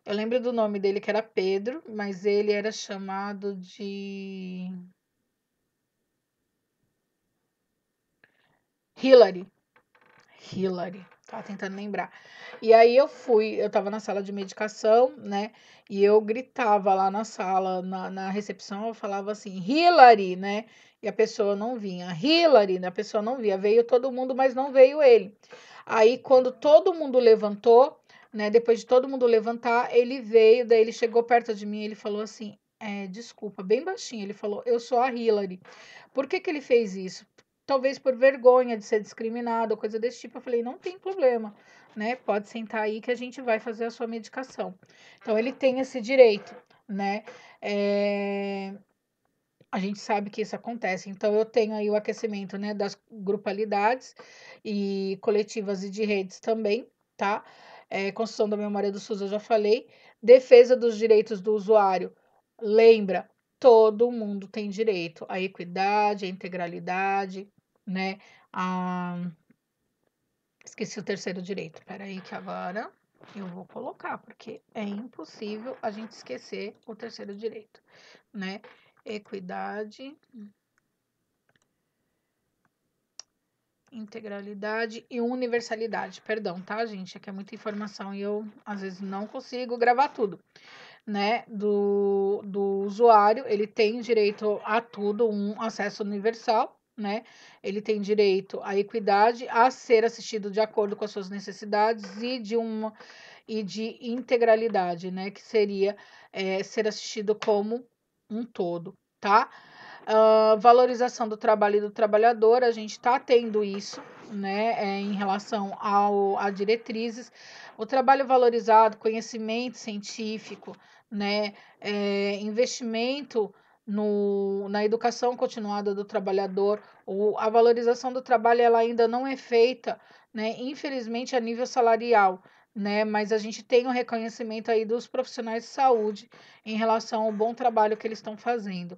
Eu lembro do nome dele que era Pedro, mas ele era chamado de Hillary. Hillary, tava tentando lembrar. E aí eu tava na sala de medicação, né? E eu gritava lá na sala, na recepção, eu falava assim, Hillary, né? E a pessoa não vinha. Hillary, a pessoa não via. Veio todo mundo, mas não veio ele. Aí, quando todo mundo levantou, né? Depois de todo mundo levantar, ele veio, daí ele chegou perto de mim e ele falou assim: desculpa, bem baixinho. Ele falou: Eu sou a Hillary. Por que que ele fez isso? Talvez por vergonha de ser discriminado, ou coisa desse tipo. Eu falei: Não tem problema, né? Pode sentar aí que a gente vai fazer a sua medicação. Então, ele tem esse direito, né? A gente sabe que isso acontece. Então, eu tenho aí o aquecimento, né, das grupalidades e coletivas e de redes também, tá? construção da memória do SUS, eu já falei. Defesa dos direitos do usuário. Lembra, todo mundo tem direito à equidade, à integralidade, né? Esqueci o terceiro direito. Peraí que agora eu vou colocar, porque é impossível a gente esquecer o terceiro direito, né? Equidade, integralidade e universalidade. Perdão, tá, gente? Aqui é muita informação e eu, às vezes, não consigo gravar tudo, né? Do usuário, ele tem direito a tudo, um acesso universal, né? Ele tem direito à equidade, a ser assistido de acordo com as suas necessidades e de integralidade, né? Que seria ser assistido como um todo, tá? Valorização do trabalho e do trabalhador, a gente está tendo isso, né, em relação a diretrizes. O trabalho valorizado, conhecimento científico, né, investimento na educação continuada do trabalhador, a valorização do trabalho ela ainda não é feita, né, infelizmente a nível salarial, né, mas a gente tem um reconhecimento aí dos profissionais de saúde em relação ao bom trabalho que eles estão fazendo.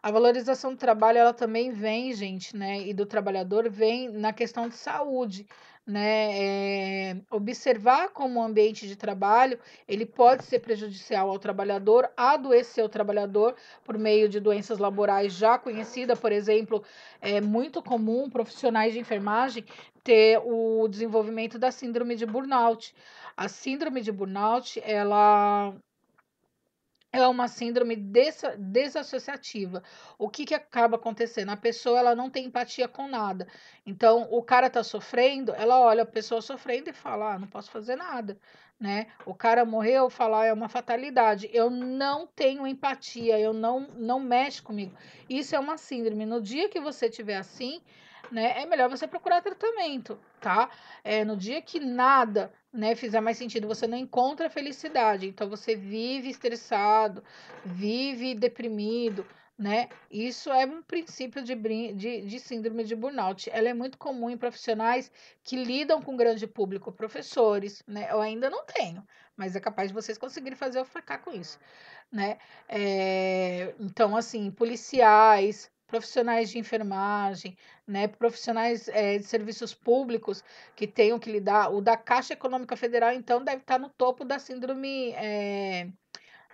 A valorização do trabalho, ela também vem, gente, né, e do trabalhador vem na questão de saúde, né, observar como o ambiente de trabalho, ele pode ser prejudicial ao trabalhador, adoecer o trabalhador por meio de doenças laborais já conhecidas, por exemplo, é muito comum profissionais de enfermagem ter o desenvolvimento da síndrome de burnout. A síndrome de burnout, ela é uma síndrome desassociativa. O que que acaba acontecendo? A pessoa ela não tem empatia com nada. Então, o cara tá sofrendo, ela olha a pessoa sofrendo e fala: "Ah, não posso fazer nada", né? O cara morreu, fala: "Ah, é uma fatalidade". Eu não tenho empatia, eu não mexe comigo. Isso é uma síndrome. No dia que você tiver assim, né, é melhor você procurar tratamento, tá? No dia que nada, né, fizer mais sentido, você não encontra felicidade, então você vive estressado, vive deprimido, né? Isso é um princípio de síndrome de burnout. Ela é muito comum em profissionais que lidam com grande público, professores, né? Eu ainda não tenho, mas é capaz de vocês conseguirem fazer eu ficar com isso, né? Então, assim, policiais, profissionais de enfermagem, né, profissionais de serviços públicos que tenham que lidar, o da Caixa Econômica Federal, então, deve estar no topo da síndrome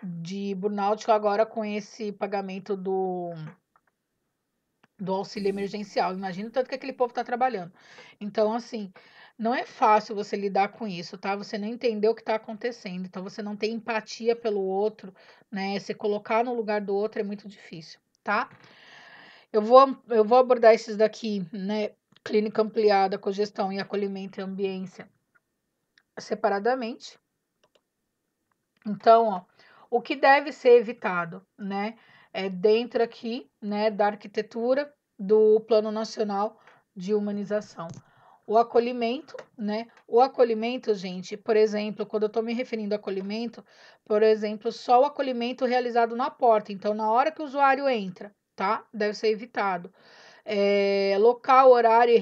de burnout agora com esse pagamento do auxílio emergencial. Imagina o tanto que aquele povo está trabalhando. Então, assim, não é fácil você lidar com isso, tá? Você não entender o que está acontecendo, então você não tem empatia pelo outro, né? Se colocar no lugar do outro é muito difícil, tá? Eu vou abordar esses daqui, né? Clínica ampliada, cogestão e acolhimento e ambiência separadamente. Então, ó, o que deve ser evitado, né? É dentro aqui, né, da arquitetura do Plano Nacional de Humanização. O acolhimento, né? O acolhimento, gente, por exemplo, quando eu estou me referindo a acolhimento, por exemplo, só o acolhimento realizado na porta. Então, na hora que o usuário entra, tá? Deve ser evitado. Local, horário e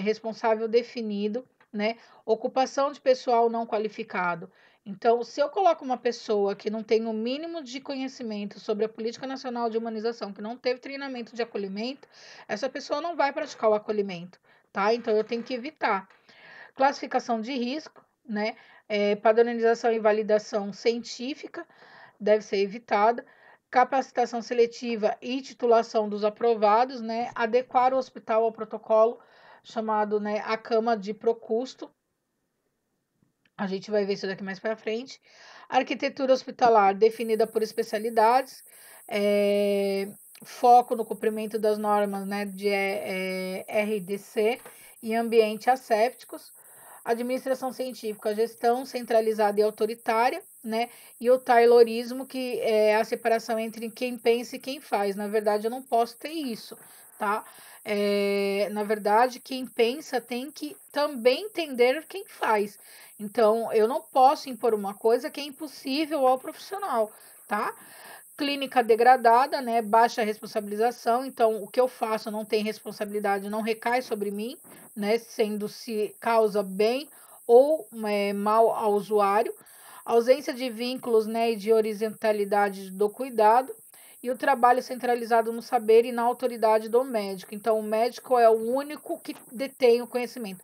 responsável definido, né? Ocupação de pessoal não qualificado. Então, se eu coloco uma pessoa que não tem o mínimo de conhecimento sobre a Política Nacional de Humanização, que não teve treinamento de acolhimento, essa pessoa não vai praticar o acolhimento, tá? Então, eu tenho que evitar. Classificação de risco, né? Padronização e validação científica deve ser evitada. Capacitação seletiva e titulação dos aprovados, né? Adequar o hospital ao protocolo chamado, né, a cama de Procusto. A gente vai ver isso daqui mais para frente. Arquitetura hospitalar definida por especialidades, foco no cumprimento das normas, né, de RDC e ambiente assépticos. Administração científica, gestão centralizada e autoritária, né? E o taylorismo, que é a separação entre quem pensa e quem faz. Na verdade, eu não posso ter isso, tá? Na verdade, quem pensa tem que também entender quem faz. Então, eu não posso impor uma coisa que é impossível ao profissional, tá? Clínica degradada, né? Baixa responsabilização. Então, o que eu faço não tem responsabilidade, não recai sobre mim, né? Sendo se causa bem ou mal ao usuário, ausência de vínculos, né, e de horizontalidade do cuidado, e o trabalho centralizado no saber e na autoridade do médico. Então, o médico é o único que detém o conhecimento.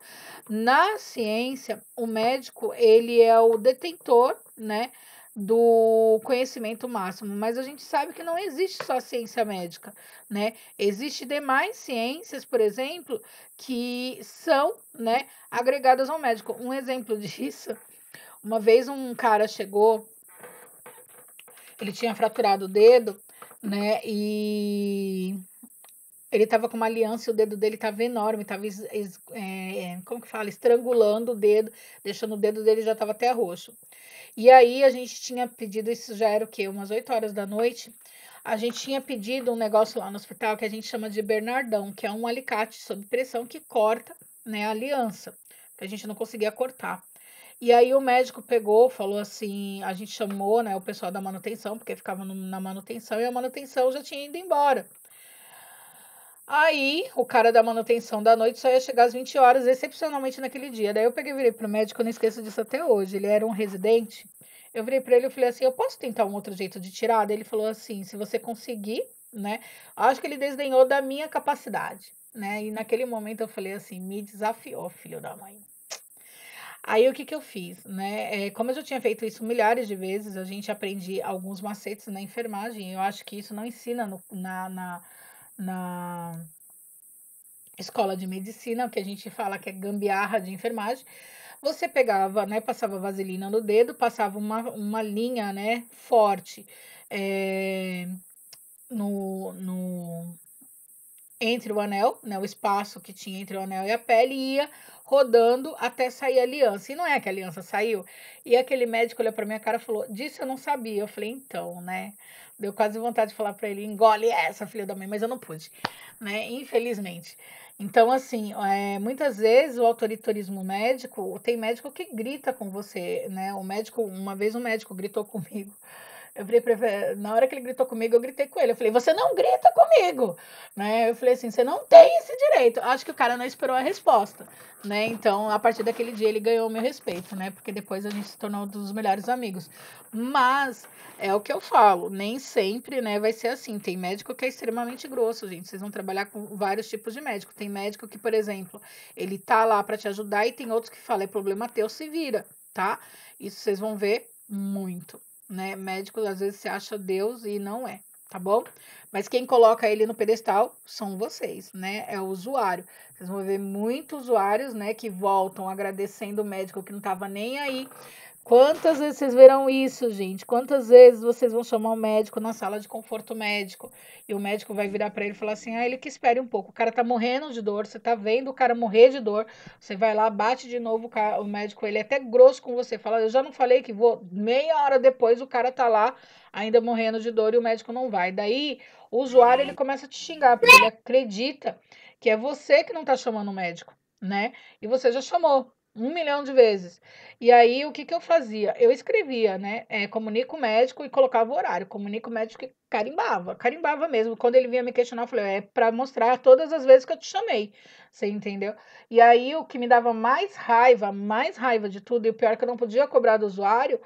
Na ciência, o médico, ele é o detentor, né, do conhecimento máximo, mas a gente sabe que não existe só ciência médica, né? Existem demais ciências, por exemplo, que são, né, agregadas ao médico. Um exemplo disso, uma vez um cara chegou, ele tinha fraturado o dedo, né, e ele tava com uma aliança e o dedo dele tava enorme, tava, como que fala? Estrangulando o dedo, deixando o dedo dele já tava até roxo. E aí a gente tinha pedido, isso já era o quê? Umas 8 horas da noite. A gente tinha pedido um negócio lá no hospital que a gente chama de Bernardão, que é um alicate sob pressão que corta, né, a aliança, que a gente não conseguia cortar. E aí o médico pegou, falou assim, a gente chamou, né, o pessoal da manutenção, porque ficava na manutenção, e a manutenção já tinha ido embora. Aí, o cara da manutenção da noite só ia chegar às 20 horas, excepcionalmente naquele dia. Daí eu peguei e virei pro médico, eu não esqueço disso até hoje. Ele era um residente. Eu virei para ele e falei assim: eu posso tentar um outro jeito de tirar? Daí ele falou assim: se você conseguir, né? Acho que ele desdenhou da minha capacidade, né? E naquele momento eu falei assim: me desafiou, filho da mãe. Aí o que que eu fiz, né? Como eu já tinha feito isso milhares de vezes, a gente aprende alguns macetes na enfermagem. Eu acho que isso não ensina na escola de medicina, o que a gente fala que é gambiarra de enfermagem. Você pegava, né, passava vaselina no dedo, passava uma linha, né, forte no entre o anel, né, o espaço que tinha entre o anel e a pele, e ia rodando até sair a aliança. E não é que a aliança saiu. E aquele médico olhou para minha cara e falou: disso eu não sabia. Eu falei: então, né? Deu quase vontade de falar para ele: engole essa, filha da mãe, mas eu não pude, né? Infelizmente. Então, assim, muitas vezes o autoritarismo médico, tem médico que grita com você, né? Uma vez um médico gritou comigo. Eu falei na hora que ele gritou comigo, eu gritei com ele. Eu falei: você não grita comigo, né? Eu falei assim: você não tem esse direito. Acho que o cara não esperou a resposta, né? Então, a partir daquele dia, ele ganhou o meu respeito, né? Porque depois a gente se tornou um dos melhores amigos. Mas é o que eu falo, nem sempre, né, vai ser assim. Tem médico que é extremamente grosso, gente. Vocês vão trabalhar com vários tipos de médico. Tem médico que, por exemplo, ele tá lá para te ajudar, e tem outros que falam: é problema teu, se vira, tá? Isso vocês vão ver muito, né? Médico às vezes se acha Deus e não é, tá bom? Mas quem coloca ele no pedestal são vocês, né? É o usuário. Vocês vão ver muitos usuários, né, que voltam agradecendo o médico que não tava nem aí. Quantas vezes vocês verão isso, gente? Quantas vezes vocês vão chamar o médico na sala de conforto médico e o médico vai virar para ele e falar assim: ah, ele que espere um pouco, o cara tá morrendo de dor, você tá vendo o cara morrer de dor, você vai lá, bate de novo o médico, ele é até grosso com você, fala: eu já não falei que vou, meia hora depois o cara tá lá ainda morrendo de dor e o médico não vai. Daí o usuário ele começa a te xingar, porque ele acredita que é você que não tá chamando o médico, né? E você já chamou 1 milhão de vezes. E aí, o que que eu fazia? Eu escrevia, né? Comunica o médico e colocava o horário. Comunica o médico e carimbava mesmo. Quando ele vinha me questionar, eu falei: é para mostrar todas as vezes que eu te chamei. Você entendeu? E aí, o que me dava mais raiva de tudo, e o pior é que eu não podia cobrar do usuário,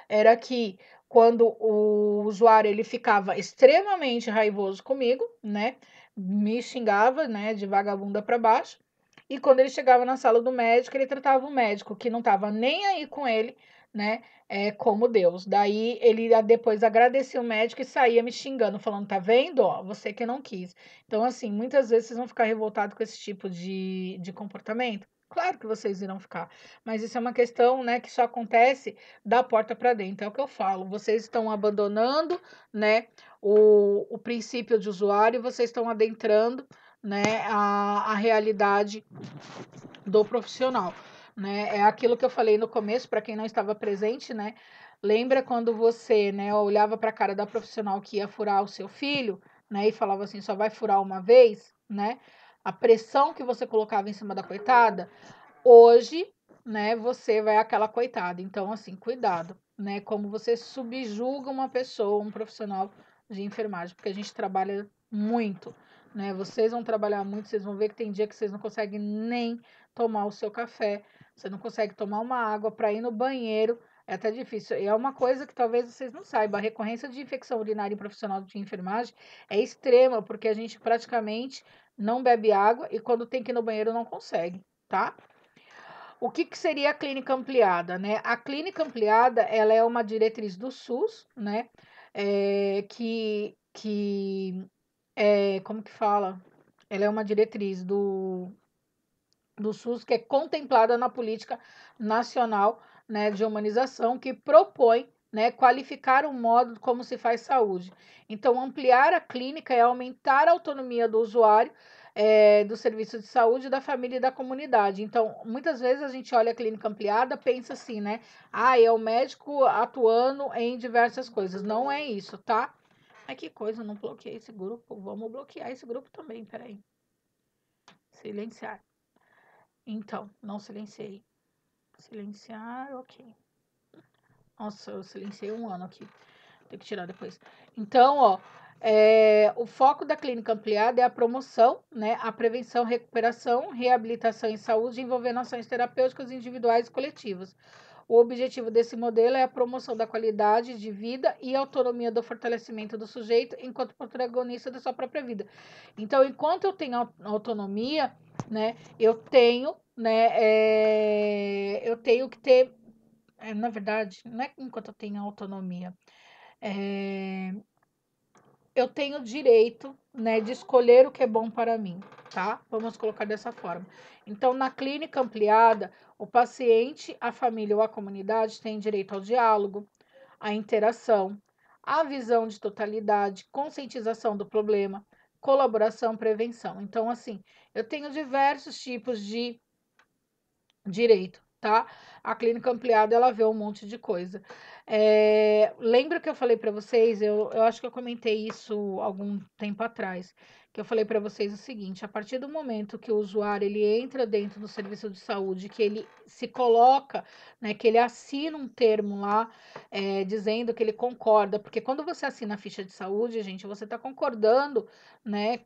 era que quando o usuário ele ficava extremamente raivoso comigo, né? Me xingava, né, de vagabunda para baixo. E quando ele chegava na sala do médico, ele tratava o médico que não estava nem aí com ele, né? Como Deus. Daí ele depois agradecia o médico e saía me xingando, falando: tá vendo? Ó, você que não quis. Então, assim, muitas vezes vocês vão ficar revoltados com esse tipo de comportamento. Claro que vocês irão ficar, mas isso é uma questão, né, que só acontece da porta para dentro. É o que eu falo. Vocês estão abandonando, né, o princípio de usuário, vocês estão adentrando, né, a realidade do profissional, né? É aquilo que eu falei no começo, para quem não estava presente, né? Lembra quando você, né, olhava para a cara da profissional que ia furar o seu filho, né, e falava assim: só vai furar uma vez, né? A pressão que você colocava em cima da coitada, hoje, né, você vai aquela coitada. Então, assim, cuidado, né? Como você subjuga uma pessoa, um profissional de enfermagem, porque a gente trabalha muito, né? Vocês vão trabalhar muito, vocês vão ver que tem dia que vocês não conseguem nem tomar o seu café, você não consegue tomar uma água para ir no banheiro, é até difícil. E é uma coisa que talvez vocês não saibam, a recorrência de infecção urinária em profissional de enfermagem é extrema, porque a gente praticamente não bebe água e quando tem que ir no banheiro não consegue, tá? O que seria a clínica ampliada, né? A clínica ampliada, ela é uma diretriz do SUS, né? Como que fala? Ela é uma diretriz do SUS que é contemplada na política nacional, né, de humanização, que propõe, né, qualificar o modo como se faz saúde. Então, ampliar a clínica é aumentar a autonomia do usuário, do serviço de saúde, da família e da comunidade. Então, muitas vezes a gente olha a clínica ampliada, pensa assim, né? Ah, é o médico atuando em diversas coisas. Não é isso, tá? Ai, que coisa, eu não bloqueei esse grupo. Vamos bloquear esse grupo também, peraí. Silenciar. Então, não silenciei. Silenciar, ok. Nossa, eu silenciei um ano aqui. Tem que tirar depois. Então, ó, o foco da clínica ampliada é a promoção, né, a prevenção, recuperação, reabilitação em saúde, envolvendo ações terapêuticas individuais e coletivas. O objetivo desse modelo é a promoção da qualidade de vida e autonomia do fortalecimento do sujeito enquanto protagonista da sua própria vida. Então, enquanto eu tenho autonomia, né, eu tenho que ter, na verdade, não é enquanto eu tenho autonomia, é, eu tenho direito, né, de escolher o que é bom para mim, tá? Vamos colocar dessa forma. Então, na clínica ampliada, o paciente, a família ou a comunidade têm direito ao diálogo, à interação, à visão de totalidade, conscientização do problema, colaboração, prevenção. Então, assim, eu tenho diversos tipos de direito, tá? A clínica ampliada, ela vê um monte de coisa. Lembra que eu falei para vocês, eu acho que eu comentei isso algum tempo atrás, que eu falei para vocês o seguinte, a partir do momento que o usuário, ele entra dentro do serviço de saúde, que ele se coloca, né, que ele assina um termo lá, dizendo que ele concorda, porque quando você assina a ficha de saúde, gente, você está concordando, né,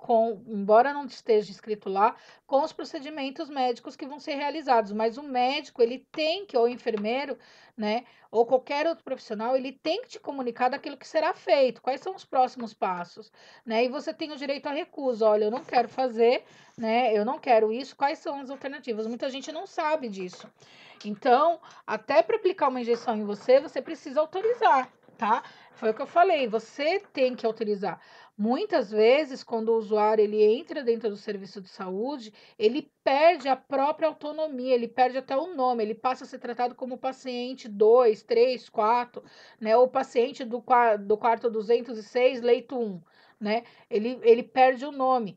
embora não esteja escrito lá, com os procedimentos médicos que vão ser realizados, mas o médico, ele tem que, ou o enfermeiro, né, ou qualquer outro profissional, ele tem que te comunicar daquilo que será feito, quais são os próximos passos, né, e você tem o direito à recusa, olha, eu não quero fazer, né, eu não quero isso, quais são as alternativas? Muita gente não sabe disso. Então, até para aplicar uma injeção em você, você precisa autorizar, tá? Foi o que eu falei, você tem que autorizar. Muitas vezes, quando o usuário ele entra dentro do serviço de saúde, ele perde a própria autonomia, ele perde até o nome, ele passa a ser tratado como paciente 2, 3, 4, né? Ou paciente do quarto 206, leito 1, né? Ele perde o nome.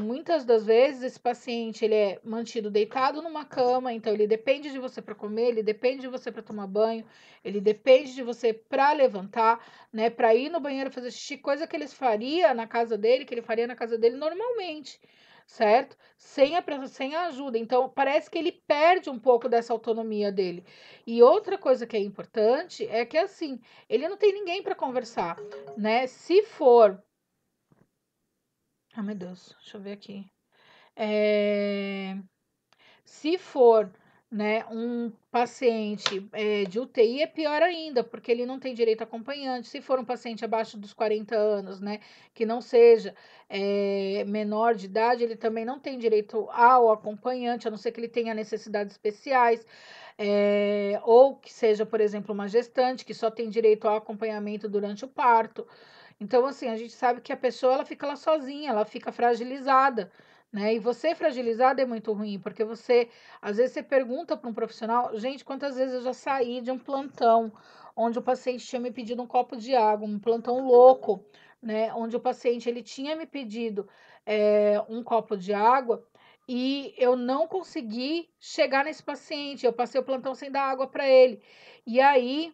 Muitas das vezes esse paciente ele é mantido deitado numa cama, então ele depende de você para comer, ele depende de você para tomar banho, ele depende de você para levantar, né, para ir no banheiro fazer xixi, coisa que eles faria na casa dele, que ele faria na casa dele normalmente, certo? Sem a ajuda. Então, parece que ele perde um pouco dessa autonomia dele. E outra coisa que é importante é que assim, ele não tem ninguém para conversar, né? Se for, meu Deus, deixa eu ver aqui. Se for, né, um paciente de UTI, é pior ainda, porque ele não tem direito a acompanhante. Se for um paciente abaixo dos 40 anos, né, que não seja menor de idade, ele também não tem direito ao acompanhante, a não ser que ele tenha necessidades especiais, ou que seja, por exemplo, uma gestante, que só tem direito ao acompanhamento durante o parto. Então, assim, a gente sabe que a pessoa ela fica lá sozinha, ela fica fragilizada, né? E você fragilizada é muito ruim, porque às vezes você pergunta para um profissional, gente, quantas vezes eu já saí de um plantão onde o paciente tinha me pedido um copo de água, um plantão louco, né? Onde o paciente ele tinha me pedido um copo de água e eu não consegui chegar nesse paciente, eu passei o plantão sem dar água para ele. E aí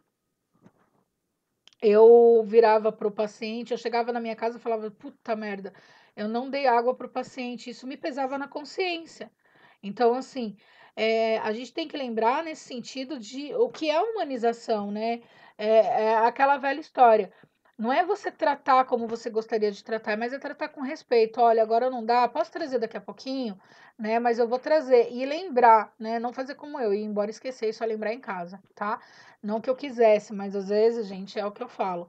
eu virava para o paciente, eu chegava na minha casa e falava, puta merda, eu não dei água para o paciente, isso me pesava na consciência. Então, assim, a gente tem que lembrar nesse sentido de o que é humanização, né? É aquela velha história. Não é você tratar como você gostaria de tratar, mas é tratar com respeito. Olha, agora não dá, posso trazer daqui a pouquinho, né? Mas eu vou trazer e lembrar, né? Não fazer como eu, ir embora esquecer e só lembrar em casa, tá? Não que eu quisesse, mas às vezes, gente, é o que eu falo.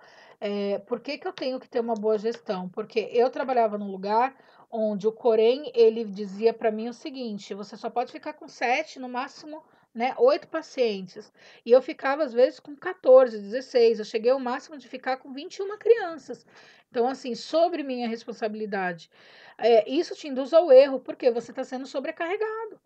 Por que que eu tenho que ter uma boa gestão? Porque eu trabalhava num lugar onde o Corém, ele dizia para mim o seguinte: você só pode ficar com 7, no máximo, né, 8 pacientes. E eu ficava, às vezes, com 14, 16. Eu cheguei ao máximo de ficar com 21 crianças. Então, assim, sobre minha responsabilidade. Isso te induz ao erro, porque você está sendo sobrecarregado,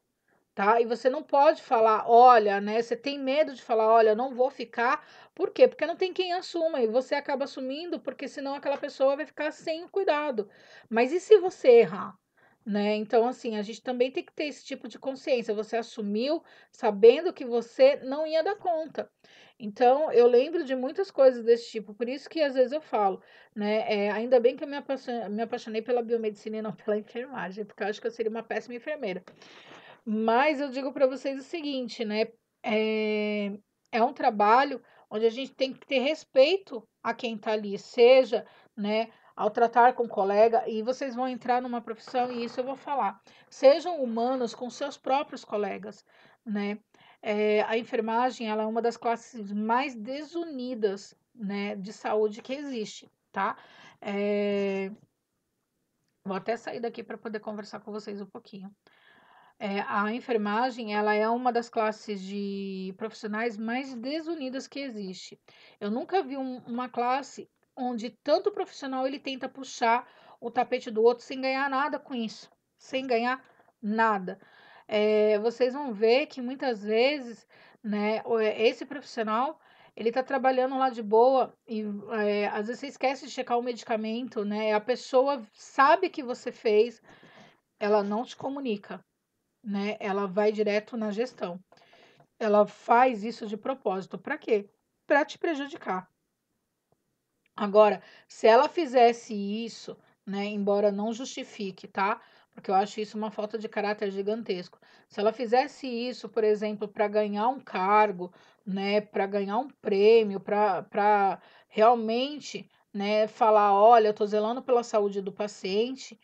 tá? E você não pode falar, olha, né? Você tem medo de falar, olha, não vou ficar. Por quê? Porque não tem quem assuma. E você acaba assumindo, porque senão aquela pessoa vai ficar sem o cuidado. Mas e se você errar? Né? Então, assim, a gente também tem que ter esse tipo de consciência. Você assumiu sabendo que você não ia dar conta. Então, eu lembro de muitas coisas desse tipo, por isso que às vezes eu falo, né? Ainda bem que eu me apaixonei pela biomedicina e não pela enfermagem, porque eu acho que eu seria uma péssima enfermeira. Mas eu digo para vocês o seguinte, né? É, é um trabalho onde a gente tem que ter respeito a quem está ali, seja, né, ao tratar com colega, e vocês vão entrar numa profissão, e isso eu vou falar. Sejam humanos com seus próprios colegas, né? A enfermagem, ela é uma das classes mais desunidas, né, de saúde que existe, tá? É, vou até sair daqui para poder conversar com vocês um pouquinho. A enfermagem, ela é uma das classes de profissionais mais desunidas que existe. Eu nunca vi uma classe onde tanto profissional ele tenta puxar o tapete do outro sem ganhar nada com isso, sem ganhar nada. Vocês vão ver que muitas vezes, né, esse profissional ele está trabalhando lá de boa e às vezes você esquece de checar o medicamento, né? A pessoa sabe que você fez, ela não te comunica, né? Ela vai direto na gestão. Ela faz isso de propósito. Para quê? Para te prejudicar. Agora, se ela fizesse isso, né, embora não justifique, tá? Porque eu acho isso uma falta de caráter gigantesco. Se ela fizesse isso, por exemplo, para ganhar um cargo, né, para ganhar um prêmio, para realmente, né, falar, olha, eu estou zelando pela saúde do paciente,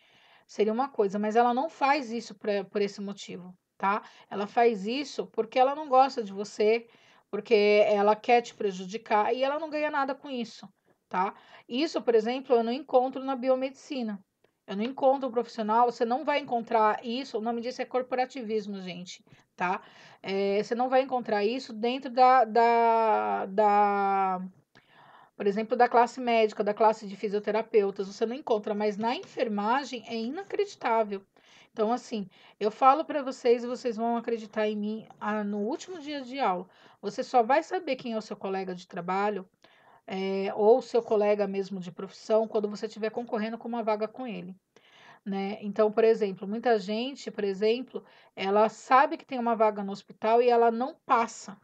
seria uma coisa, mas ela não faz isso por esse motivo, tá? Ela faz isso porque ela não gosta de você, porque ela quer te prejudicar e ela não ganha nada com isso, tá? Isso, por exemplo, eu não encontro na biomedicina. Eu não encontro um profissional, você não vai encontrar isso, o nome disso é corporativismo, gente, tá? Você não vai encontrar isso dentro por exemplo, da classe médica, da classe de fisioterapeutas, você não encontra, mas na enfermagem é inacreditável. Então, assim, eu falo para vocês e vocês vão acreditar em mim no último dia de aula. Você só vai saber quem é o seu colega de trabalho, ou seu colega mesmo de profissão, quando você estiver concorrendo com uma vaga com ele. Né? Então, por exemplo, muita gente, por exemplo, ela sabe que tem uma vaga no hospital e ela não passa,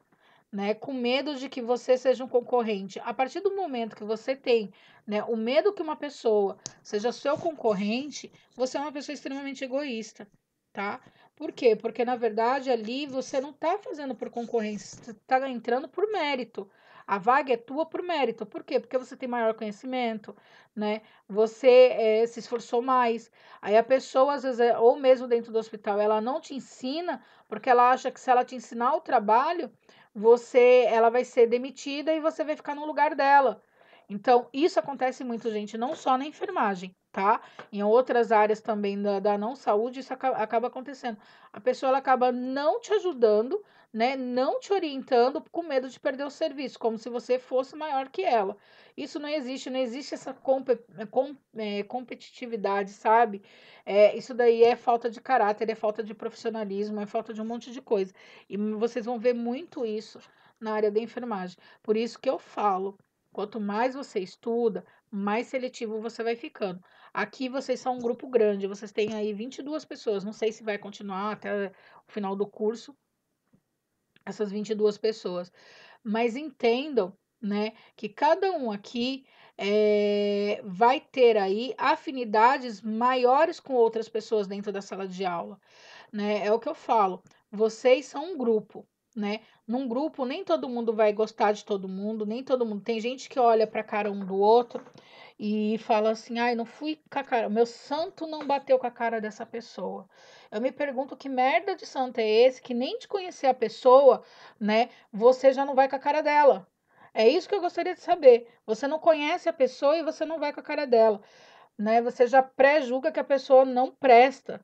né, com medo de que você seja um concorrente. A partir do momento que você tem, né, o medo que uma pessoa seja seu concorrente, você é uma pessoa extremamente egoísta, tá? Por quê? Porque na verdade ali você não está fazendo por concorrência, você está entrando por mérito. A vaga é tua por mérito. Por quê? Porque você tem maior conhecimento, né? Você se esforçou mais. Aí a pessoa, às vezes, ou mesmo dentro do hospital, ela não te ensina, porque ela acha que se ela te ensinar o trabalho, ela vai ser demitida e você vai ficar no lugar dela. Então, isso acontece muito, gente, não só na enfermagem, tá? Em outras áreas também da não saúde, isso acaba acontecendo. A pessoa ela acaba não te ajudando, né? Não te orientando com medo de perder o serviço, como se você fosse maior que ela. Isso não existe, não existe essa competitividade, sabe? Isso daí é falta de caráter, é falta de profissionalismo, é falta de um monte de coisa. E vocês vão ver muito isso na área da enfermagem. Por isso que eu falo, quanto mais você estuda, mais seletivo você vai ficando. Aqui vocês são um grupo grande, vocês têm aí 22 pessoas. Não sei se vai continuar até o final do curso, essas 22 pessoas. Mas entendam, né, que cada um aqui vai ter aí afinidades maiores com outras pessoas dentro da sala de aula, né? É o que eu falo. Vocês são um grupo, né? Num grupo, nem todo mundo vai gostar de todo mundo, nem todo mundo. Tem gente que olha pra cara um do outro e fala assim: ai, não fui com a cara, meu santo não bateu com a cara dessa pessoa. Eu me pergunto que merda de santo é esse que nem de conhecer a pessoa, né? Você já não vai com a cara dela. É isso que eu gostaria de saber. Você não conhece a pessoa e você não vai com a cara dela, né? Você já pré-julga que a pessoa não presta.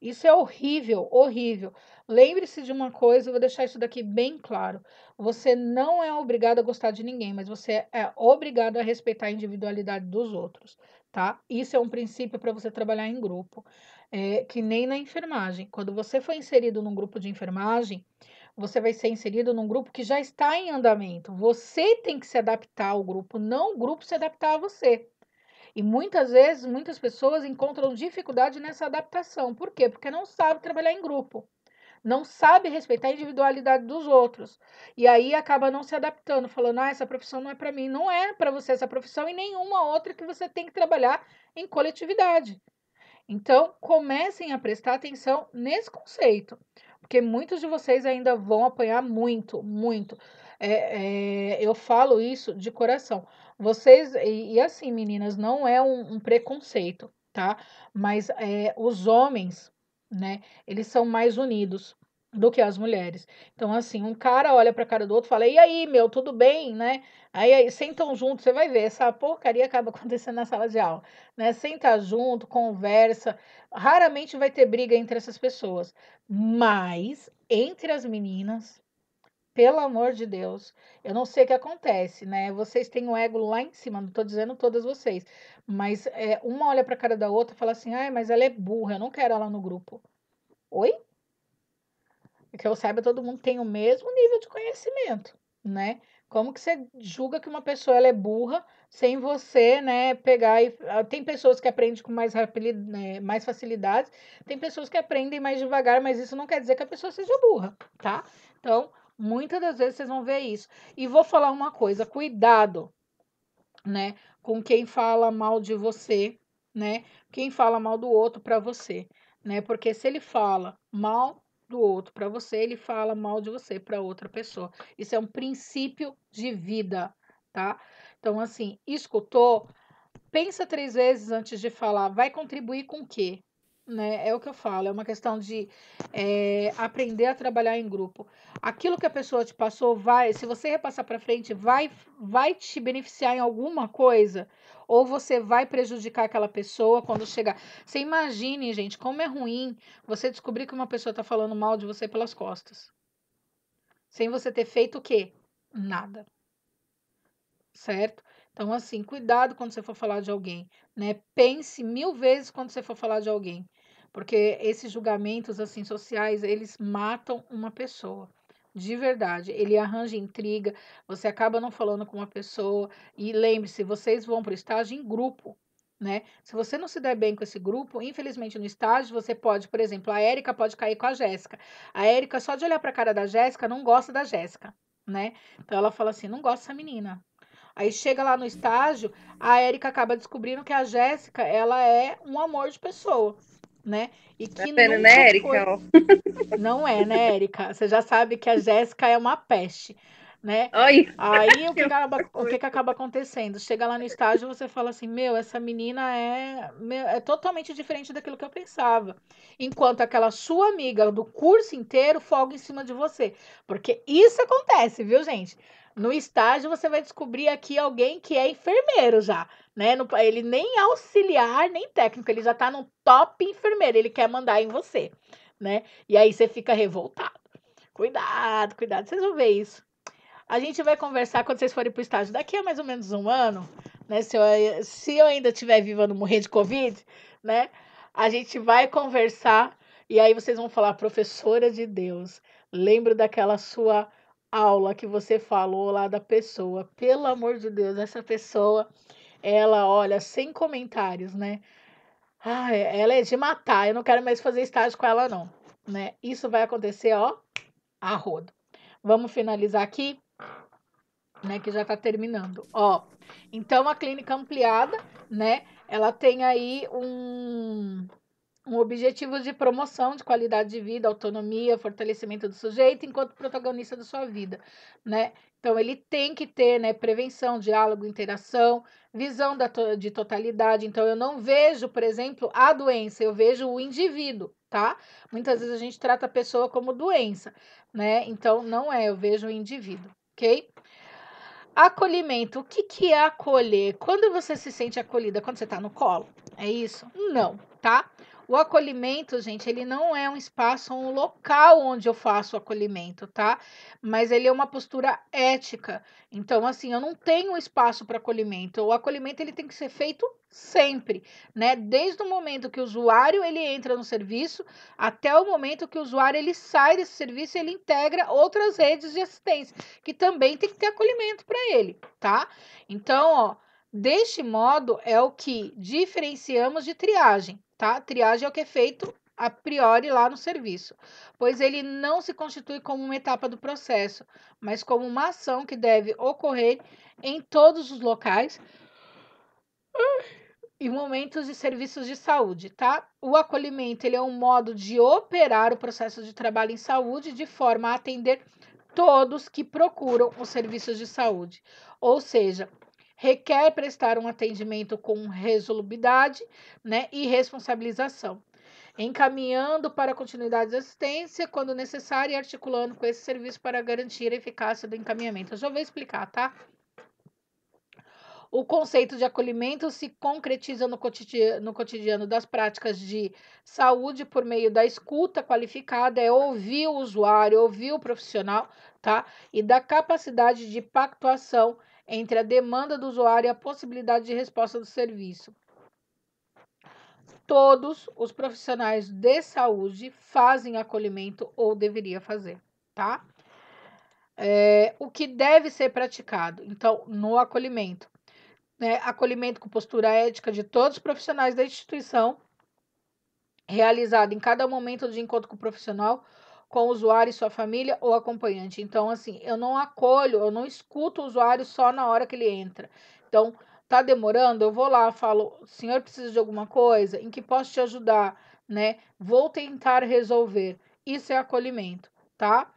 Isso é horrível, horrível. Lembre-se de uma coisa, eu vou deixar isso daqui bem claro. Você não é obrigado a gostar de ninguém, mas você é obrigado a respeitar a individualidade dos outros, tá? Isso é um princípio para você trabalhar em grupo. É, que nem na enfermagem. Quando você for inserido num grupo de enfermagem, você vai ser inserido num grupo que já está em andamento. Você tem que se adaptar ao grupo, não o grupo se adaptar a você. E muitas vezes, muitas pessoas encontram dificuldade nessa adaptação. Por quê? Porque não sabe trabalhar em grupo, não sabe respeitar a individualidade dos outros. E aí acaba não se adaptando, falando: ah, essa profissão não é para mim. Não é para você essa profissão e nenhuma outra que você tem que trabalhar em coletividade. Então, comecem a prestar atenção nesse conceito, porque muitos de vocês ainda vão apanhar muito, muito. Eu falo isso de coração. Vocês, e assim, meninas, não é um preconceito, tá? Mas os homens, né, eles são mais unidos do que as mulheres. Então, assim, um cara olha pra cara do outro e fala: e aí, meu, tudo bem, né? Aí sentam juntos, você vai ver, essa porcaria acaba acontecendo na sala de aula, né? Senta junto, conversa. Raramente vai ter briga entre essas pessoas, mas entre as meninas, pelo amor de Deus, eu não sei o que acontece, né? Vocês têm o ego lá em cima, não tô dizendo todas vocês, mas uma olha pra cara da outra e fala assim: ai, mas ela é burra, eu não quero ela no grupo. Oi? Que eu saiba, todo mundo tem o mesmo nível de conhecimento, né? Como que você julga que uma pessoa ela é burra sem você, né, pegar e tem pessoas que aprendem com mais rapidez, né, mais facilidade, tem pessoas que aprendem mais devagar, mas isso não quer dizer que a pessoa seja burra, tá? Então, muitas das vezes vocês vão ver isso. E vou falar uma coisa, cuidado, né, com quem fala mal de você, né? Quem fala mal do outro para você, né? Porque se ele fala mal do outro para você, ele fala mal de você para outra pessoa. Isso é um princípio de vida, tá? Então, assim, escutou, pensa 3 vezes antes de falar. Vai contribuir com o quê? Né? É o que eu falo, é uma questão de aprender a trabalhar em grupo. Aquilo que a pessoa te passou vai, se você repassar para frente, vai te beneficiar em alguma coisa, ou você vai prejudicar aquela pessoa quando chegar. Você imagine, gente, como é ruim você descobrir que uma pessoa está falando mal de você pelas costas, sem você ter feito o quê? Nada, certo? Então, assim, cuidado quando você for falar de alguém, né? Pense 1000 vezes quando você for falar de alguém, porque esses julgamentos, assim, sociais, eles matam uma pessoa, de verdade. Ele arranja intriga, você acaba não falando com uma pessoa, e lembre-se, vocês vão para o estágio em grupo, né? Se você não se der bem com esse grupo, infelizmente no estágio, você pode, por exemplo, a Érica pode cair com a Jéssica. A Érica, só de olhar para a cara da Jéssica, não gosta da Jéssica, né? Então ela fala assim: não gosto dessa menina. Aí chega lá no estágio, a Érica acaba descobrindo que a Jéssica, ela é um amor de pessoa, né? E
Tá
que
vendo, né,
nunca
Erika?
foi.
Ó.
Não é, né, Érica? Você já sabe que a Jéssica é uma peste, né?
Olha,
Aí o que
que
acaba, o que
coisa.
que acaba acontecendo? Chega lá no estágio e você fala assim: meu, essa menina é totalmente diferente daquilo que eu pensava. Enquanto aquela sua amiga do curso inteiro folga em cima de você. Porque isso acontece, viu, gente? No estágio você vai descobrir aqui alguém que é enfermeiro já, né? Ele nem auxiliar, nem técnico, ele já tá no top enfermeiro, ele quer mandar em você, né? E aí você fica revoltado. Cuidado, cuidado, vocês vão ver isso. A gente vai conversar quando vocês forem para o estágio daqui a mais ou menos um ano, né? Se eu ainda estiver viva, não morrer de Covid, né? A gente vai conversar e aí vocês vão falar: professora de Deus, lembro daquela sua aula que você falou lá da pessoa. Pelo amor de Deus, essa pessoa, ela olha sem comentários, né? Ah, ela é de matar. Eu não quero mais fazer estágio com ela, não, né? Isso vai acontecer, ó, a rodo. Vamos finalizar aqui, né, que já está terminando. Ó, então a clínica ampliada, né, ela tem aí um objetivo de promoção de qualidade de vida, autonomia, fortalecimento do sujeito enquanto protagonista da sua vida, né? Então, ele tem que ter, né, prevenção, diálogo, interação, visão de totalidade. Então, eu não vejo, por exemplo, a doença, eu vejo o indivíduo, tá? Muitas vezes a gente trata a pessoa como doença, né? Então, não é, eu vejo o indivíduo, ok? Acolhimento. O que que é acolher? Quando você se sente acolhida? Quando você tá no colo? É isso? Não, tá? O acolhimento, gente, ele não é um espaço, um local onde eu faço o acolhimento, tá? Mas ele é uma postura ética. Então, assim, eu não tenho espaço para acolhimento. O acolhimento ele tem que ser feito sempre, né? Desde o momento que o usuário ele entra no serviço até o momento que o usuário ele sai desse serviço e ele integra outras redes de assistência que também tem que ter acolhimento para ele, tá? Então, ó, deste modo é o que diferenciamos de triagem, tá? Triagem é o que é feito a priori lá no serviço, pois ele não se constitui como uma etapa do processo, mas como uma ação que deve ocorrer em todos os locais e momentos de serviços de saúde, tá? O acolhimento ele é um modo de operar o processo de trabalho em saúde de forma a atender todos que procuram os serviços de saúde, ou seja, requer prestar um atendimento com resolubilidade, né, e responsabilização, encaminhando para a continuidade de assistência quando necessário e articulando com esse serviço para garantir a eficácia do encaminhamento. Eu já vou explicar, tá? O conceito de acolhimento se concretiza no cotidiano das práticas de saúde por meio da escuta qualificada, é ouvir o usuário, ouvir o profissional, tá? E da capacidade de pactuação entre a demanda do usuário e a possibilidade de resposta do serviço. Todos os profissionais de saúde fazem acolhimento ou deveria fazer, tá? O que deve ser praticado, então, no acolhimento, né, acolhimento com postura ética de todos os profissionais da instituição, realizado em cada momento de encontro com o profissional, com o usuário e sua família ou acompanhante. Então, assim, eu não acolho, eu não escuto o usuário só na hora que ele entra. Então, tá demorando, eu vou lá, falo, senhor precisa de alguma coisa? Em que posso te ajudar? Né? Vou tentar resolver. Isso é acolhimento, tá?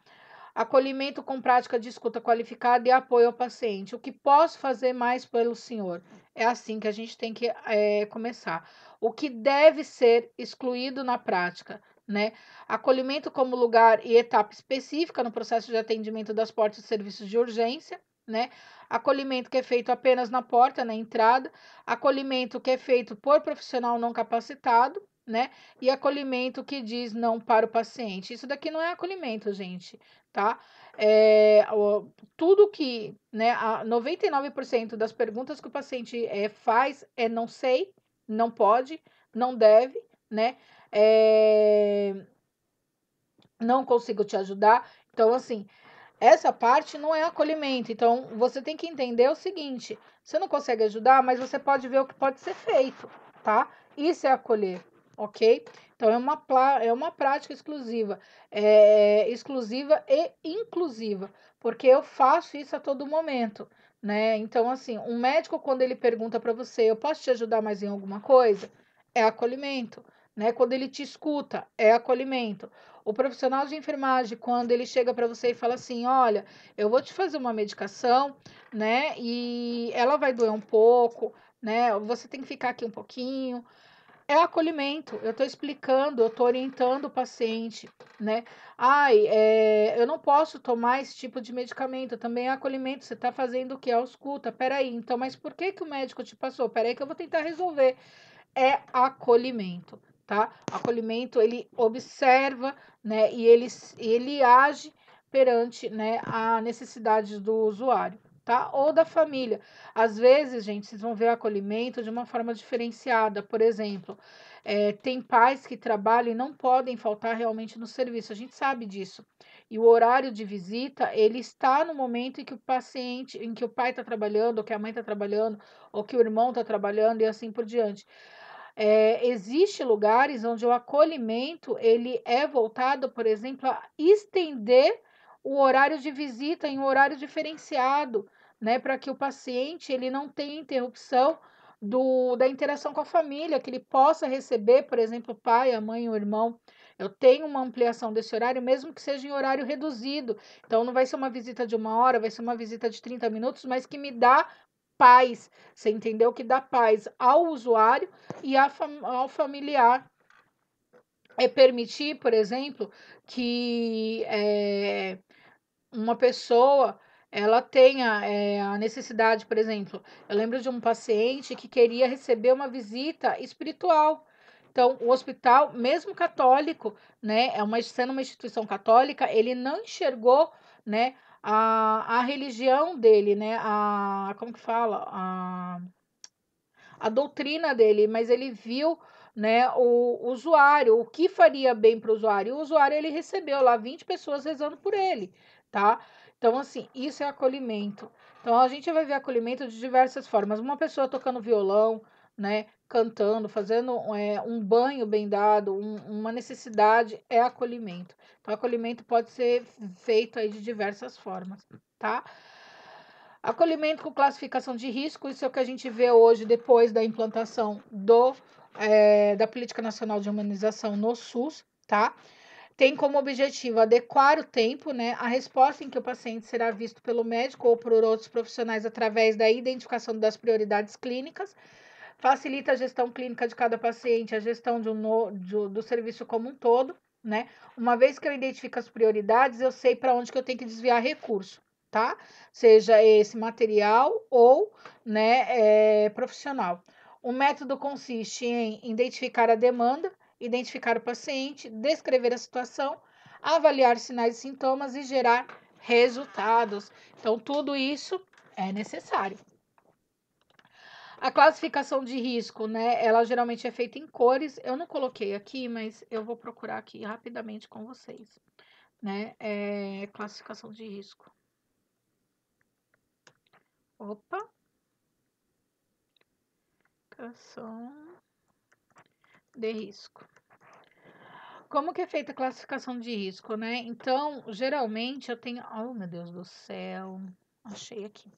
Acolhimento com prática de escuta qualificada e apoio ao paciente. O que posso fazer mais pelo senhor? É assim que a gente tem que começar. O que deve ser excluído na prática, né? Acolhimento como lugar e etapa específica no processo de atendimento das portas de serviços de urgência, né? Acolhimento que é feito apenas na porta, na entrada. Acolhimento que é feito por profissional não capacitado, né? E acolhimento que diz não para o paciente. Isso daqui não é acolhimento, gente, tá? Tudo que, né, 99% das perguntas que o paciente faz é não sei, não pode, não deve, né? Não consigo te ajudar. Então, assim, essa parte não é acolhimento. Então, você tem que entender o seguinte: você não consegue ajudar, mas você pode ver o que pode ser feito, tá? Isso é acolher, ok? Então, é uma prática exclusiva, exclusiva e inclusiva, porque eu faço isso a todo momento, né? Então, assim, um médico, quando ele pergunta para você, eu posso te ajudar mais em alguma coisa? É acolhimento, né? Quando ele te escuta, é acolhimento. O profissional de enfermagem, quando ele chega para você e fala assim: olha, eu vou te fazer uma medicação, né? E ela vai doer um pouco, né? Você tem que ficar aqui um pouquinho. É acolhimento. Eu estou explicando, eu estou orientando o paciente, né? Ai, eu não posso tomar esse tipo de medicamento. Também é acolhimento. Você está fazendo o que? Ausculta. Peraí, então, mas por que que o médico te passou? Peraí que eu vou tentar resolver. É acolhimento, tá? Acolhimento, ele observa, né, e ele age perante, né, a necessidade do usuário, tá? Ou da família. Às vezes, gente, vocês vão ver acolhimento de uma forma diferenciada. Por exemplo, tem pais que trabalham e não podem faltar realmente no serviço. A gente sabe disso. E o horário de visita, ele está no momento em que o paciente, em que o pai está trabalhando, ou que a mãe está trabalhando, ou que o irmão está trabalhando e assim por diante. Existe lugares onde o acolhimento ele é voltado, por exemplo, a estender o horário de visita em um horário diferenciado, né, para que o paciente ele não tenha interrupção da interação com a família, que ele possa receber, por exemplo, o pai, a mãe, o irmão. Eu tenho uma ampliação desse horário, mesmo que seja em horário reduzido. Então, não vai ser uma visita de 1 hora, vai ser uma visita de 30 minutos, mas que me dá paz. Você entendeu? Que dá paz ao usuário e ao familiar. É permitir, por exemplo, que uma pessoa ela tenha a necessidade, por exemplo, eu lembro de um paciente que queria receber uma visita espiritual. Então, o hospital, mesmo católico, né, sendo uma instituição católica, ele não enxergou, né, a religião dele, né, como que fala? A doutrina dele, mas ele viu, né, o usuário, o que faria bem para o usuário. O usuário, ele recebeu lá 20 pessoas rezando por ele, tá? Então, assim, isso é acolhimento. Então, a gente vai ver acolhimento de diversas formas. Uma pessoa tocando violão, né, cantando, fazendo um banho bem dado, uma necessidade, é acolhimento. Então, acolhimento pode ser feito aí de diversas formas, tá? Acolhimento com classificação de risco, isso é o que a gente vê hoje depois da implantação da Política Nacional de Humanização no SUS, tá? Tem como objetivo adequar o tempo, né, a resposta em que o paciente será visto pelo médico ou por outros profissionais através da identificação das prioridades clínicas, facilita a gestão clínica de cada paciente, a gestão do serviço como um todo, né? Uma vez que eu identifico as prioridades, eu sei para onde que eu tenho que desviar recurso, tá? Seja esse material ou, né, profissional. O método consiste em identificar a demanda, identificar o paciente, descrever a situação, avaliar sinais e sintomas e gerar resultados. Então, tudo isso é necessário. A classificação de risco, né? Ela geralmente é feita em cores. Eu não coloquei aqui, mas eu vou procurar aqui rapidamente com vocês, né? Classificação de risco. Opa. Classificação de risco. Como que é feita a classificação de risco, né? Então, geralmente eu tenho... Oh, meu Deus do céu. Achei aqui.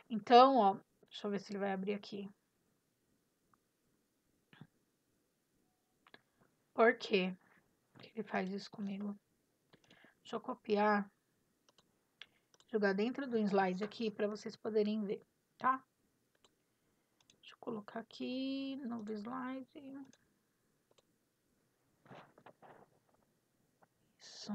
Então, ó, deixa eu ver se ele vai abrir aqui. Por quê que ele faz isso comigo? Deixa eu copiar, jogar dentro do slide aqui para vocês poderem ver, tá? Deixa eu colocar aqui, novo slide. Isso.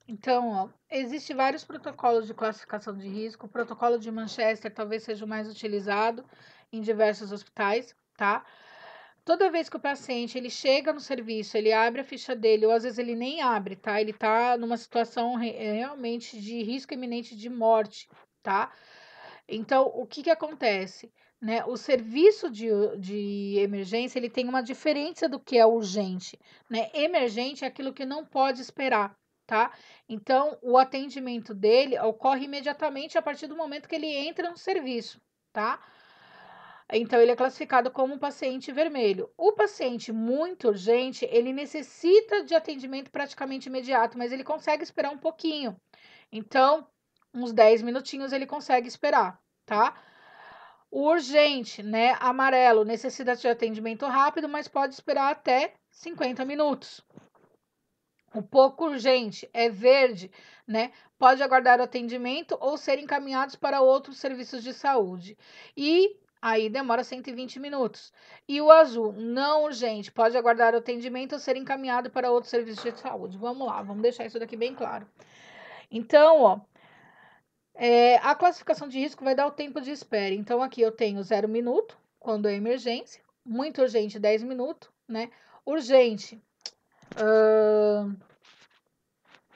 Então, ó, existem vários protocolos de classificação de risco. O protocolo de Manchester talvez seja o mais utilizado em diversos hospitais, tá? Toda vez que o paciente ele chega no serviço, ele abre a ficha dele, ou às vezes ele nem abre, tá? Ele tá numa situação realmente de risco iminente de morte, tá? Então, o que que acontece? Né? O serviço de emergência, ele tem uma diferença do que é urgente, né? Emergente é aquilo que não pode esperar, tá? Então, o atendimento dele ocorre imediatamente a partir do momento que ele entra no serviço, tá? Então, ele é classificado como um paciente vermelho. O paciente muito urgente, ele necessita de atendimento praticamente imediato, mas ele consegue esperar um pouquinho. Então, uns 10 minutinhos ele consegue esperar, tá? O urgente, né, amarelo, necessita de atendimento rápido, mas pode esperar até 50 minutos. O pouco urgente é verde, né? Pode aguardar o atendimento ou ser encaminhados para outros serviços de saúde. E aí demora 120 minutos. E o azul, não urgente, pode aguardar o atendimento ou ser encaminhado para outros serviços de saúde. Vamos lá, vamos deixar isso daqui bem claro. Então, ó, a classificação de risco vai dar o tempo de espera. Então, aqui eu tenho 0 minuto, quando é emergência. Muito urgente, 10 minutos, né? Urgente,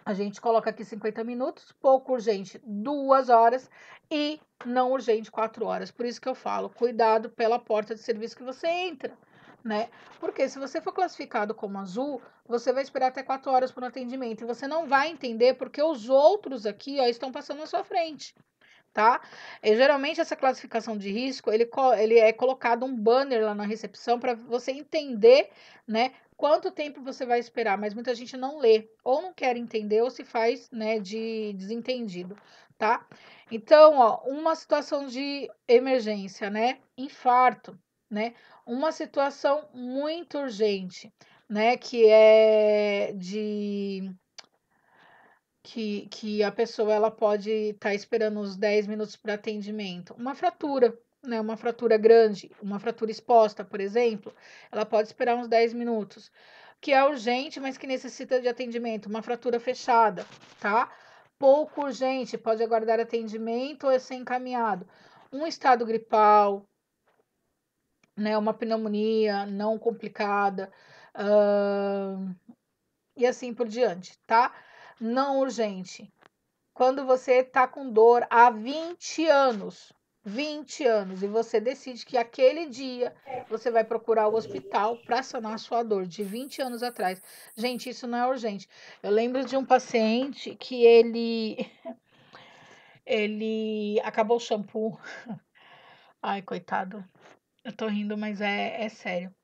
a gente coloca aqui 50 minutos. Pouco urgente, 2 horas. E não urgente, 4 horas. Por isso que eu falo, cuidado pela porta de serviço que você entra, né? Porque se você for classificado como azul, você vai esperar até 4 horas por um atendimento. E você não vai entender porque os outros aqui, ó, estão passando na sua frente, tá? Geralmente essa classificação de risco, ele é colocado um banner lá na recepção para você entender, né, quanto tempo você vai esperar, mas muita gente não lê, ou não quer entender, ou se faz, né, de desentendido, tá? Então, ó, uma situação de emergência, né? Infarto, né? Uma situação muito urgente, né? Que a pessoa ela pode estar esperando uns 10 minutos para atendimento. Uma fratura, né? Uma fratura grande, uma fratura exposta, por exemplo, ela pode esperar uns 10 minutos. Que é urgente, mas que necessita de atendimento. Uma fratura fechada, tá? Pouco urgente, pode aguardar atendimento ou ser encaminhado. Um estado gripal, né? Uma pneumonia não complicada, e assim por diante, tá? Não urgente. Quando você tá com dor há 20 anos, e você decide que aquele dia você vai procurar o hospital para sanar a sua dor de 20 anos atrás. Gente, isso não é urgente. Eu lembro de um paciente que ele acabou o shampoo. Ai, coitado. Eu tô rindo, mas é sério.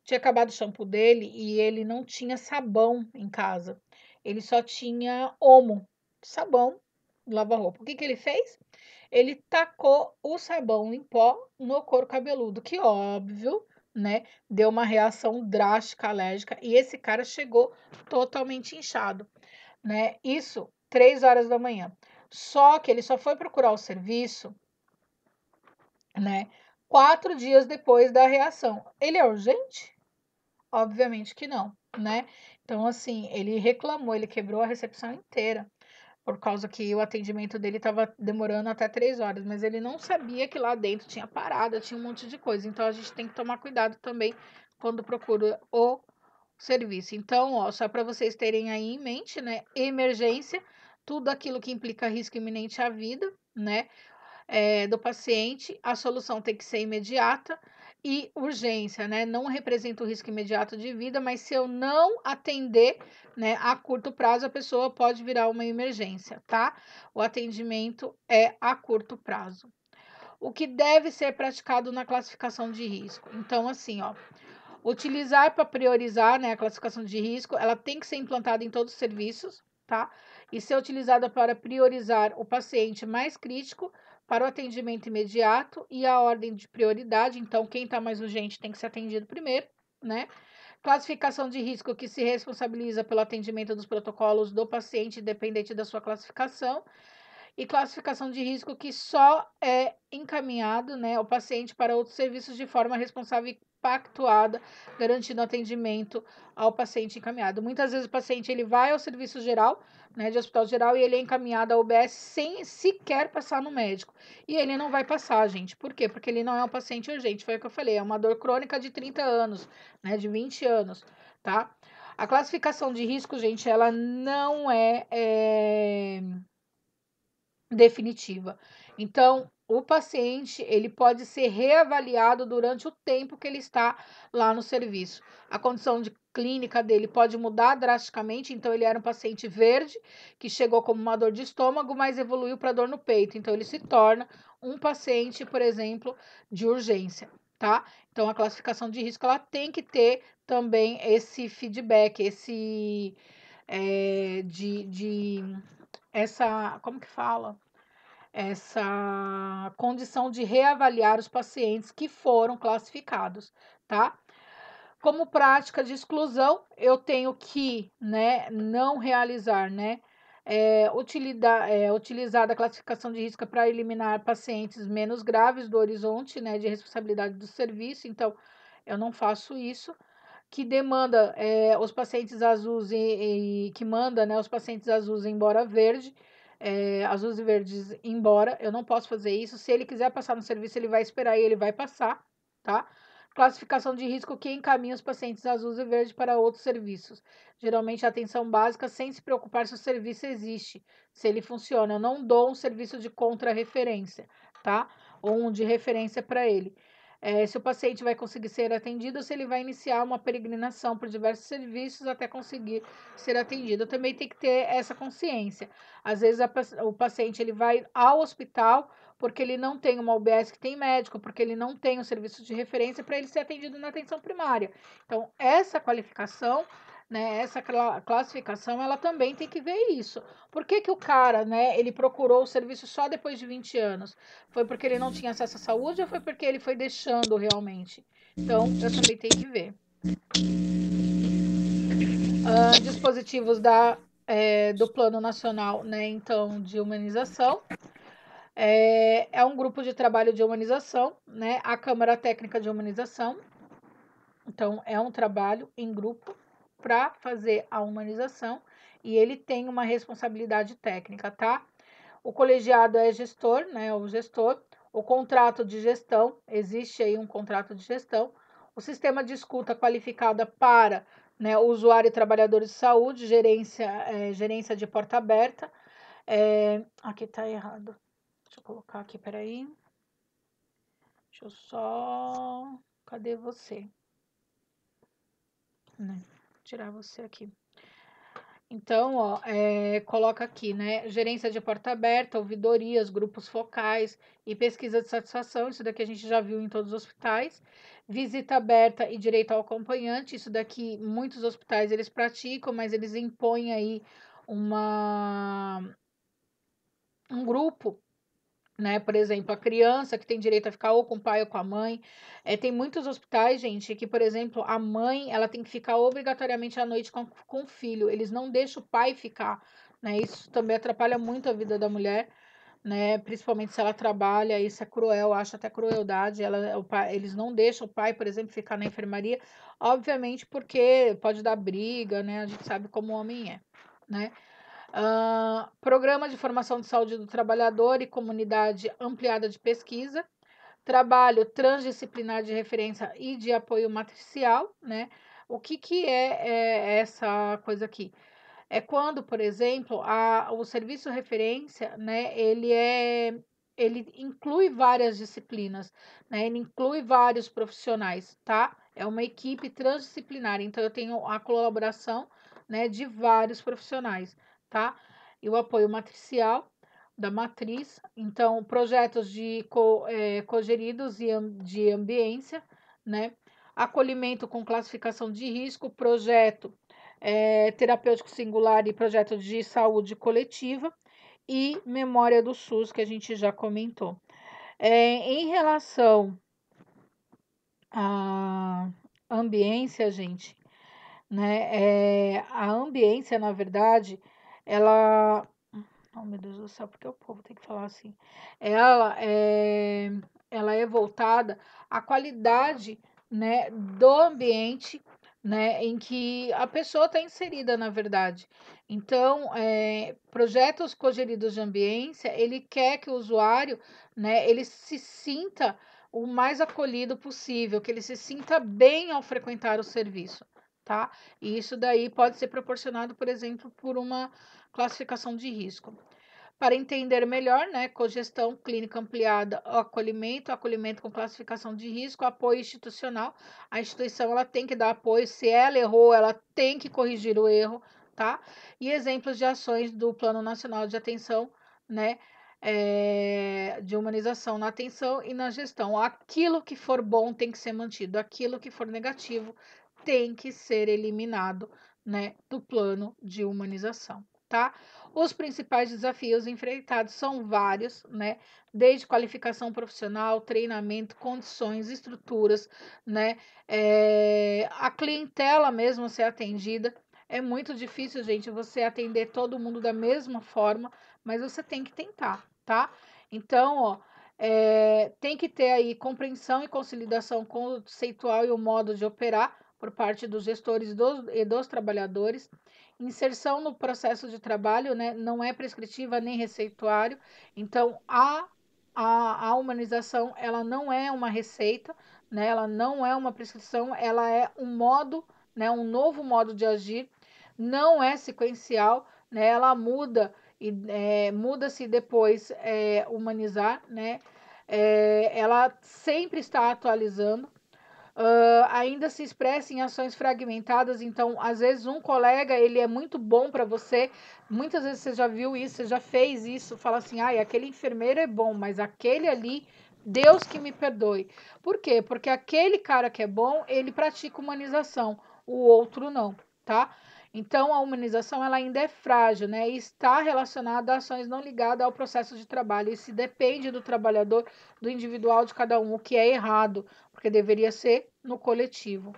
Tinha acabado o shampoo dele e ele não tinha sabão em casa. Ele só tinha Omo, sabão, lava-roupa. O que que ele fez? Ele tacou o sabão em pó no couro cabeludo, que óbvio, né, deu uma reação drástica alérgica e esse cara chegou totalmente inchado, né? Isso 3 horas da manhã. Só que ele só foi procurar o serviço, né, 4 dias depois da reação. Ele é urgente? Obviamente que não, né? Então, assim, ele reclamou, ele quebrou a recepção inteira, por causa que o atendimento dele estava demorando até 3 horas, mas ele não sabia que lá dentro tinha parada, tinha um monte de coisa. Então, a gente tem que tomar cuidado também quando procura o serviço. Então, ó, só para vocês terem aí em mente, né? Emergência, tudo aquilo que implica risco iminente à vida, né? Do paciente, a solução tem que ser imediata e urgência, né? Não representa o risco imediato de vida, mas se eu não atender, né, a curto prazo, a pessoa pode virar uma emergência, tá? O atendimento é a curto prazo. O que deve ser praticado na classificação de risco? Então, assim, ó, utilizar para priorizar, né, a classificação de risco, ela tem que ser implantada em todos os serviços, tá? E ser utilizada para priorizar o paciente mais crítico para o atendimento imediato e a ordem de prioridade. Então, quem está mais urgente tem que ser atendido primeiro, né? Classificação de risco que se responsabiliza pelo atendimento dos protocolos do paciente, independente da sua classificação. E classificação de risco que só é encaminhado, né, o paciente para outros serviços de forma responsável e pactuada, garantindo atendimento ao paciente encaminhado. Muitas vezes o paciente ele vai ao serviço geral, né, de hospital geral, e ele é encaminhado ao UBS sem sequer passar no médico. E ele não vai passar, gente. Por quê? Porque ele não é um paciente urgente. Foi o que eu falei, é uma dor crônica de 30 anos, né, de 20 anos, tá? A classificação de risco, gente, ela não é definitiva. Então, o paciente, ele pode ser reavaliado durante o tempo que ele está lá no serviço. A condição de clínica dele pode mudar drasticamente, então ele era um paciente verde, que chegou como uma dor de estômago, mas evoluiu para dor no peito. Então ele se torna um paciente, por exemplo, de urgência, tá? Então a classificação de risco ela tem que ter também esse feedback, essa, como que fala? Essa condição de reavaliar os pacientes que foram classificados, tá? Como prática de exclusão, eu tenho que, né, não realizar, né, utilizar a classificação de risco para eliminar pacientes menos graves do horizonte, né, de responsabilidade do serviço, então eu não faço isso. Que demanda os pacientes azuis e que manda, né, os pacientes azuis embora verde, azuis e verdes embora. Eu não posso fazer isso. Se ele quiser passar no serviço, ele vai esperar e ele vai passar, tá? Classificação de risco que encaminha os pacientes azuis e verdes para outros serviços. Geralmente atenção básica, sem se preocupar se o serviço existe, se ele funciona. Eu não dou um serviço de contra-referência, tá? Ou um de referência para ele. Se o paciente vai conseguir ser atendido ou se ele vai iniciar uma peregrinação por diversos serviços até conseguir ser atendido. Também tem que ter essa consciência. Às vezes o paciente ele vai ao hospital porque ele não tem uma UBS que tem médico, porque ele não tem um serviço de referência para ele ser atendido na atenção primária. Então, essa qualificação, né, essa classificação, ela também tem que ver isso. Por que que o cara, né, ele procurou o serviço só depois de 20 anos? Foi porque ele não tinha acesso à saúde ou foi porque ele foi deixando realmente? Então, eu também tenho que ver. Dispositivos do Plano Nacional, né, então, de humanização. É um grupo de trabalho de humanização, né, a Câmara Técnica de Humanização. Então, é um trabalho em grupo para fazer a humanização e ele tem uma responsabilidade técnica, tá? O colegiado é gestor, né, o gestor. O contrato de gestão, existe aí um contrato de gestão. O sistema de escuta qualificada para, né, usuário e trabalhadores de saúde, gerência de porta aberta. Aqui tá errado. Deixa eu colocar aqui, peraí. Deixa eu só... Cadê você? Né? Tirar você aqui. Então, ó, coloca aqui, né? Gerência de porta aberta, ouvidorias, grupos focais e pesquisa de satisfação. Isso daqui a gente já viu em todos os hospitais. Visita aberta e direito ao acompanhante. Isso daqui muitos hospitais eles praticam, mas eles impõem aí um grupo, né? Por exemplo, a criança que tem direito a ficar ou com o pai ou com a mãe. Tem muitos hospitais, gente, que, por exemplo, a mãe ela tem que ficar obrigatoriamente à noite com o filho. Eles não deixam o pai ficar, né? Isso também atrapalha muito a vida da mulher, né? Principalmente se ela trabalha, isso é cruel, eu acho até crueldade. Eles não deixam o pai, por exemplo, ficar na enfermaria, obviamente porque pode dar briga, né? A gente sabe como o homem é, né? Programa de formação de saúde do trabalhador e comunidade ampliada de pesquisa, trabalho transdisciplinar de referência e de apoio matricial, né? O que é essa coisa aqui? É quando, por exemplo, o serviço referência, né, ele inclui várias disciplinas, né? Ele inclui vários profissionais, tá? É uma equipe transdisciplinar, então eu tenho a colaboração, né, de vários profissionais, tá? E o apoio matricial da matriz, então projetos cogeridos e de ambiência, né? Acolhimento com classificação de risco, projeto terapêutico singular e projeto de saúde coletiva e memória do SUS, que a gente já comentou. Em relação à ambiência, gente, né? A ambiência, na verdade, ela... Oh, meu Deus do céu, porque o povo tem que falar assim? Ela é voltada à qualidade, né, do ambiente, né, em que a pessoa está inserida, na verdade. Então, projetos cogeridos de ambiência, ele quer que o usuário, né, ele se sinta o mais acolhido possível, que ele se sinta bem ao frequentar o serviço, tá? E isso daí pode ser proporcionado, por exemplo, por uma classificação de risco. Para entender melhor, né, cogestão clínica ampliada, acolhimento com classificação de risco, apoio institucional. A instituição ela tem que dar apoio, se ela errou, ela tem que corrigir o erro, tá? E exemplos de ações do Plano Nacional de Atenção, né, de humanização na atenção e na gestão. Aquilo que for bom tem que ser mantido, aquilo que for negativo tem que ser eliminado, né, do plano de humanização, tá? Os principais desafios enfrentados são vários, né? Desde qualificação profissional, treinamento, condições, estruturas, né? A clientela mesmo ser atendida. É muito difícil, gente, você atender todo mundo da mesma forma, mas você tem que tentar, tá? Então, ó, tem que ter aí compreensão e consolidação conceitual e o modo de operar por parte dos gestores e dos trabalhadores. Inserção no processo de trabalho, né, não é prescritiva nem receituário, então a humanização ela não é uma receita, né, ela não é uma prescrição, ela é um modo, né, um novo modo de agir, não é sequencial, né, ela muda e muda-se depois humanizar, né, ela sempre está atualizando. ainda se expressa em ações fragmentadas. Então, às vezes, um colega, ele é muito bom para você, muitas vezes você já viu isso, você já fez isso, fala assim, ai, aquele enfermeiro é bom, mas aquele ali, Deus que me perdoe. Por quê? Porque aquele cara que é bom, ele pratica humanização, o outro não, tá? Então, a humanização ela ainda é frágil, né? E está relacionada a ações não ligadas ao processo de trabalho. Isso depende do trabalhador, do individual de cada um, o que é errado, porque deveria ser no coletivo.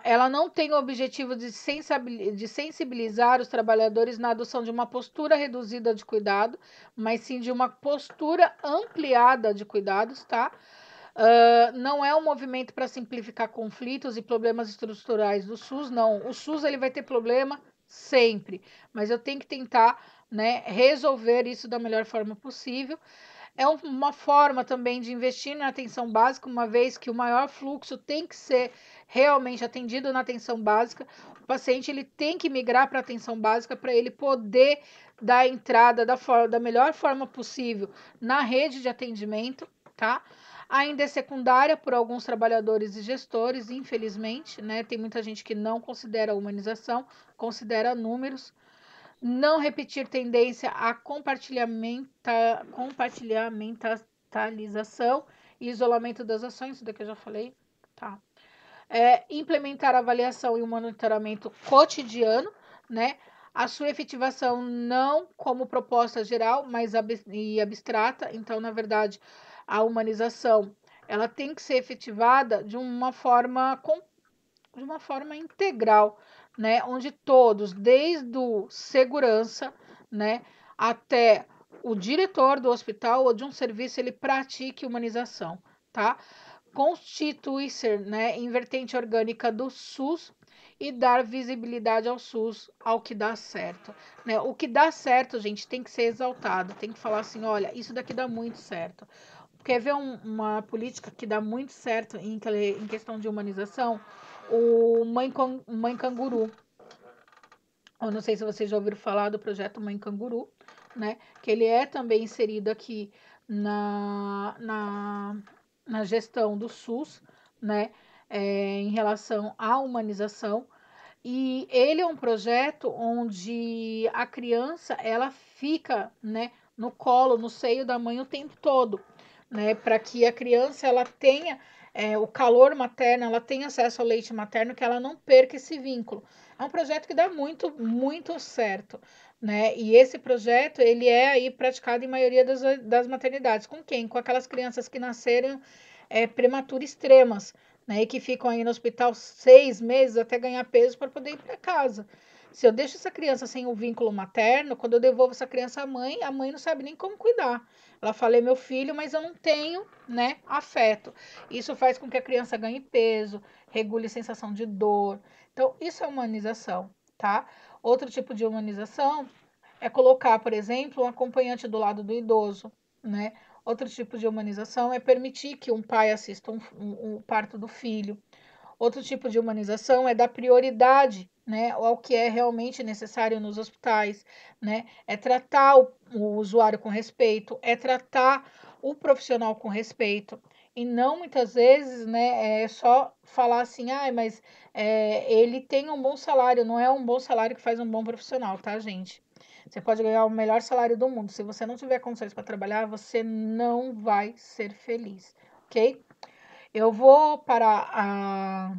Ela não tem o objetivo de sensibilizar os trabalhadores na adoção de uma postura reduzida de cuidado, mas sim de uma postura ampliada de cuidados, tá? Não é um movimento para simplificar conflitos e problemas estruturais do SUS, não. O SUS ele vai ter problema sempre, mas eu tenho que tentar, né, resolver isso da melhor forma possível. É uma forma também de investir na atenção básica, uma vez que o maior fluxo tem que ser realmente atendido na atenção básica. O paciente ele tem que migrar para a atenção básica para ele poder dar entrada da melhor forma possível na rede de atendimento, tá? Ainda é secundária por alguns trabalhadores e gestores, infelizmente, né? Tem muita gente que não considera a humanização, considera números. Não repetir tendência à compartimentalização e isolamento das ações, isso daqui eu já falei, tá? Implementar avaliação e o monitoramento cotidiano, né? A sua efetivação não como proposta geral, mas abstrata. Então, na verdade, a humanização ela tem que ser efetivada de uma forma integral, né, onde todos, desde o segurança, né, até o diretor do hospital ou de um serviço, ele pratique humanização, tá? Constituir-se, né, em vertente orgânica do SUS e dar visibilidade ao SUS, ao que dá certo, né? O que dá certo, gente, tem que ser exaltado, tem que falar assim, olha, isso daqui dá muito certo. Quer ver uma política que dá muito certo em questão de humanização? O Mãe Canguru. Eu não sei se vocês já ouviram falar do projeto Mãe Canguru, né? Que ele é também inserido aqui na gestão do SUS, né? Em relação à humanização. E ele é um projeto onde a criança ela fica, né, no colo, no seio da mãe o tempo todo, né, para que a criança ela tenha o calor materno, ela tenha acesso ao leite materno, que ela não perca esse vínculo. É um projeto que dá muito, muito certo, né? E esse projeto ele é aí praticado em maioria das maternidades. Com quem? Com aquelas crianças que nasceram prematuras extremas, né? E que ficam aí no hospital 6 meses até ganhar peso para poder ir para casa. Se eu deixo essa criança sem o vínculo materno, quando eu devolvo essa criança à mãe, a mãe não sabe nem como cuidar. Ela fala, é meu filho, mas eu não tenho, né, afeto. Isso faz com que a criança ganhe peso, regule a sensação de dor. Então, isso é humanização, tá? Outro tipo de humanização é colocar, por exemplo, um acompanhante do lado do idoso, né? Outro tipo de humanização é permitir que um pai assista um parto do filho. Outro tipo de humanização é dar prioridade, né, ao que é realmente necessário nos hospitais, né? É tratar o usuário com respeito, é tratar o profissional com respeito. E não muitas vezes, né, é só falar assim, mas ele tem um bom salário, não é um bom salário que faz um bom profissional, tá, gente? Você pode ganhar o melhor salário do mundo. Se você não tiver condições para trabalhar, você não vai ser feliz, ok? Eu vou parar a.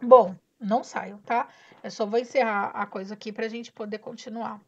Bom, não saio, tá? Eu só vou encerrar a coisa aqui para a gente poder continuar.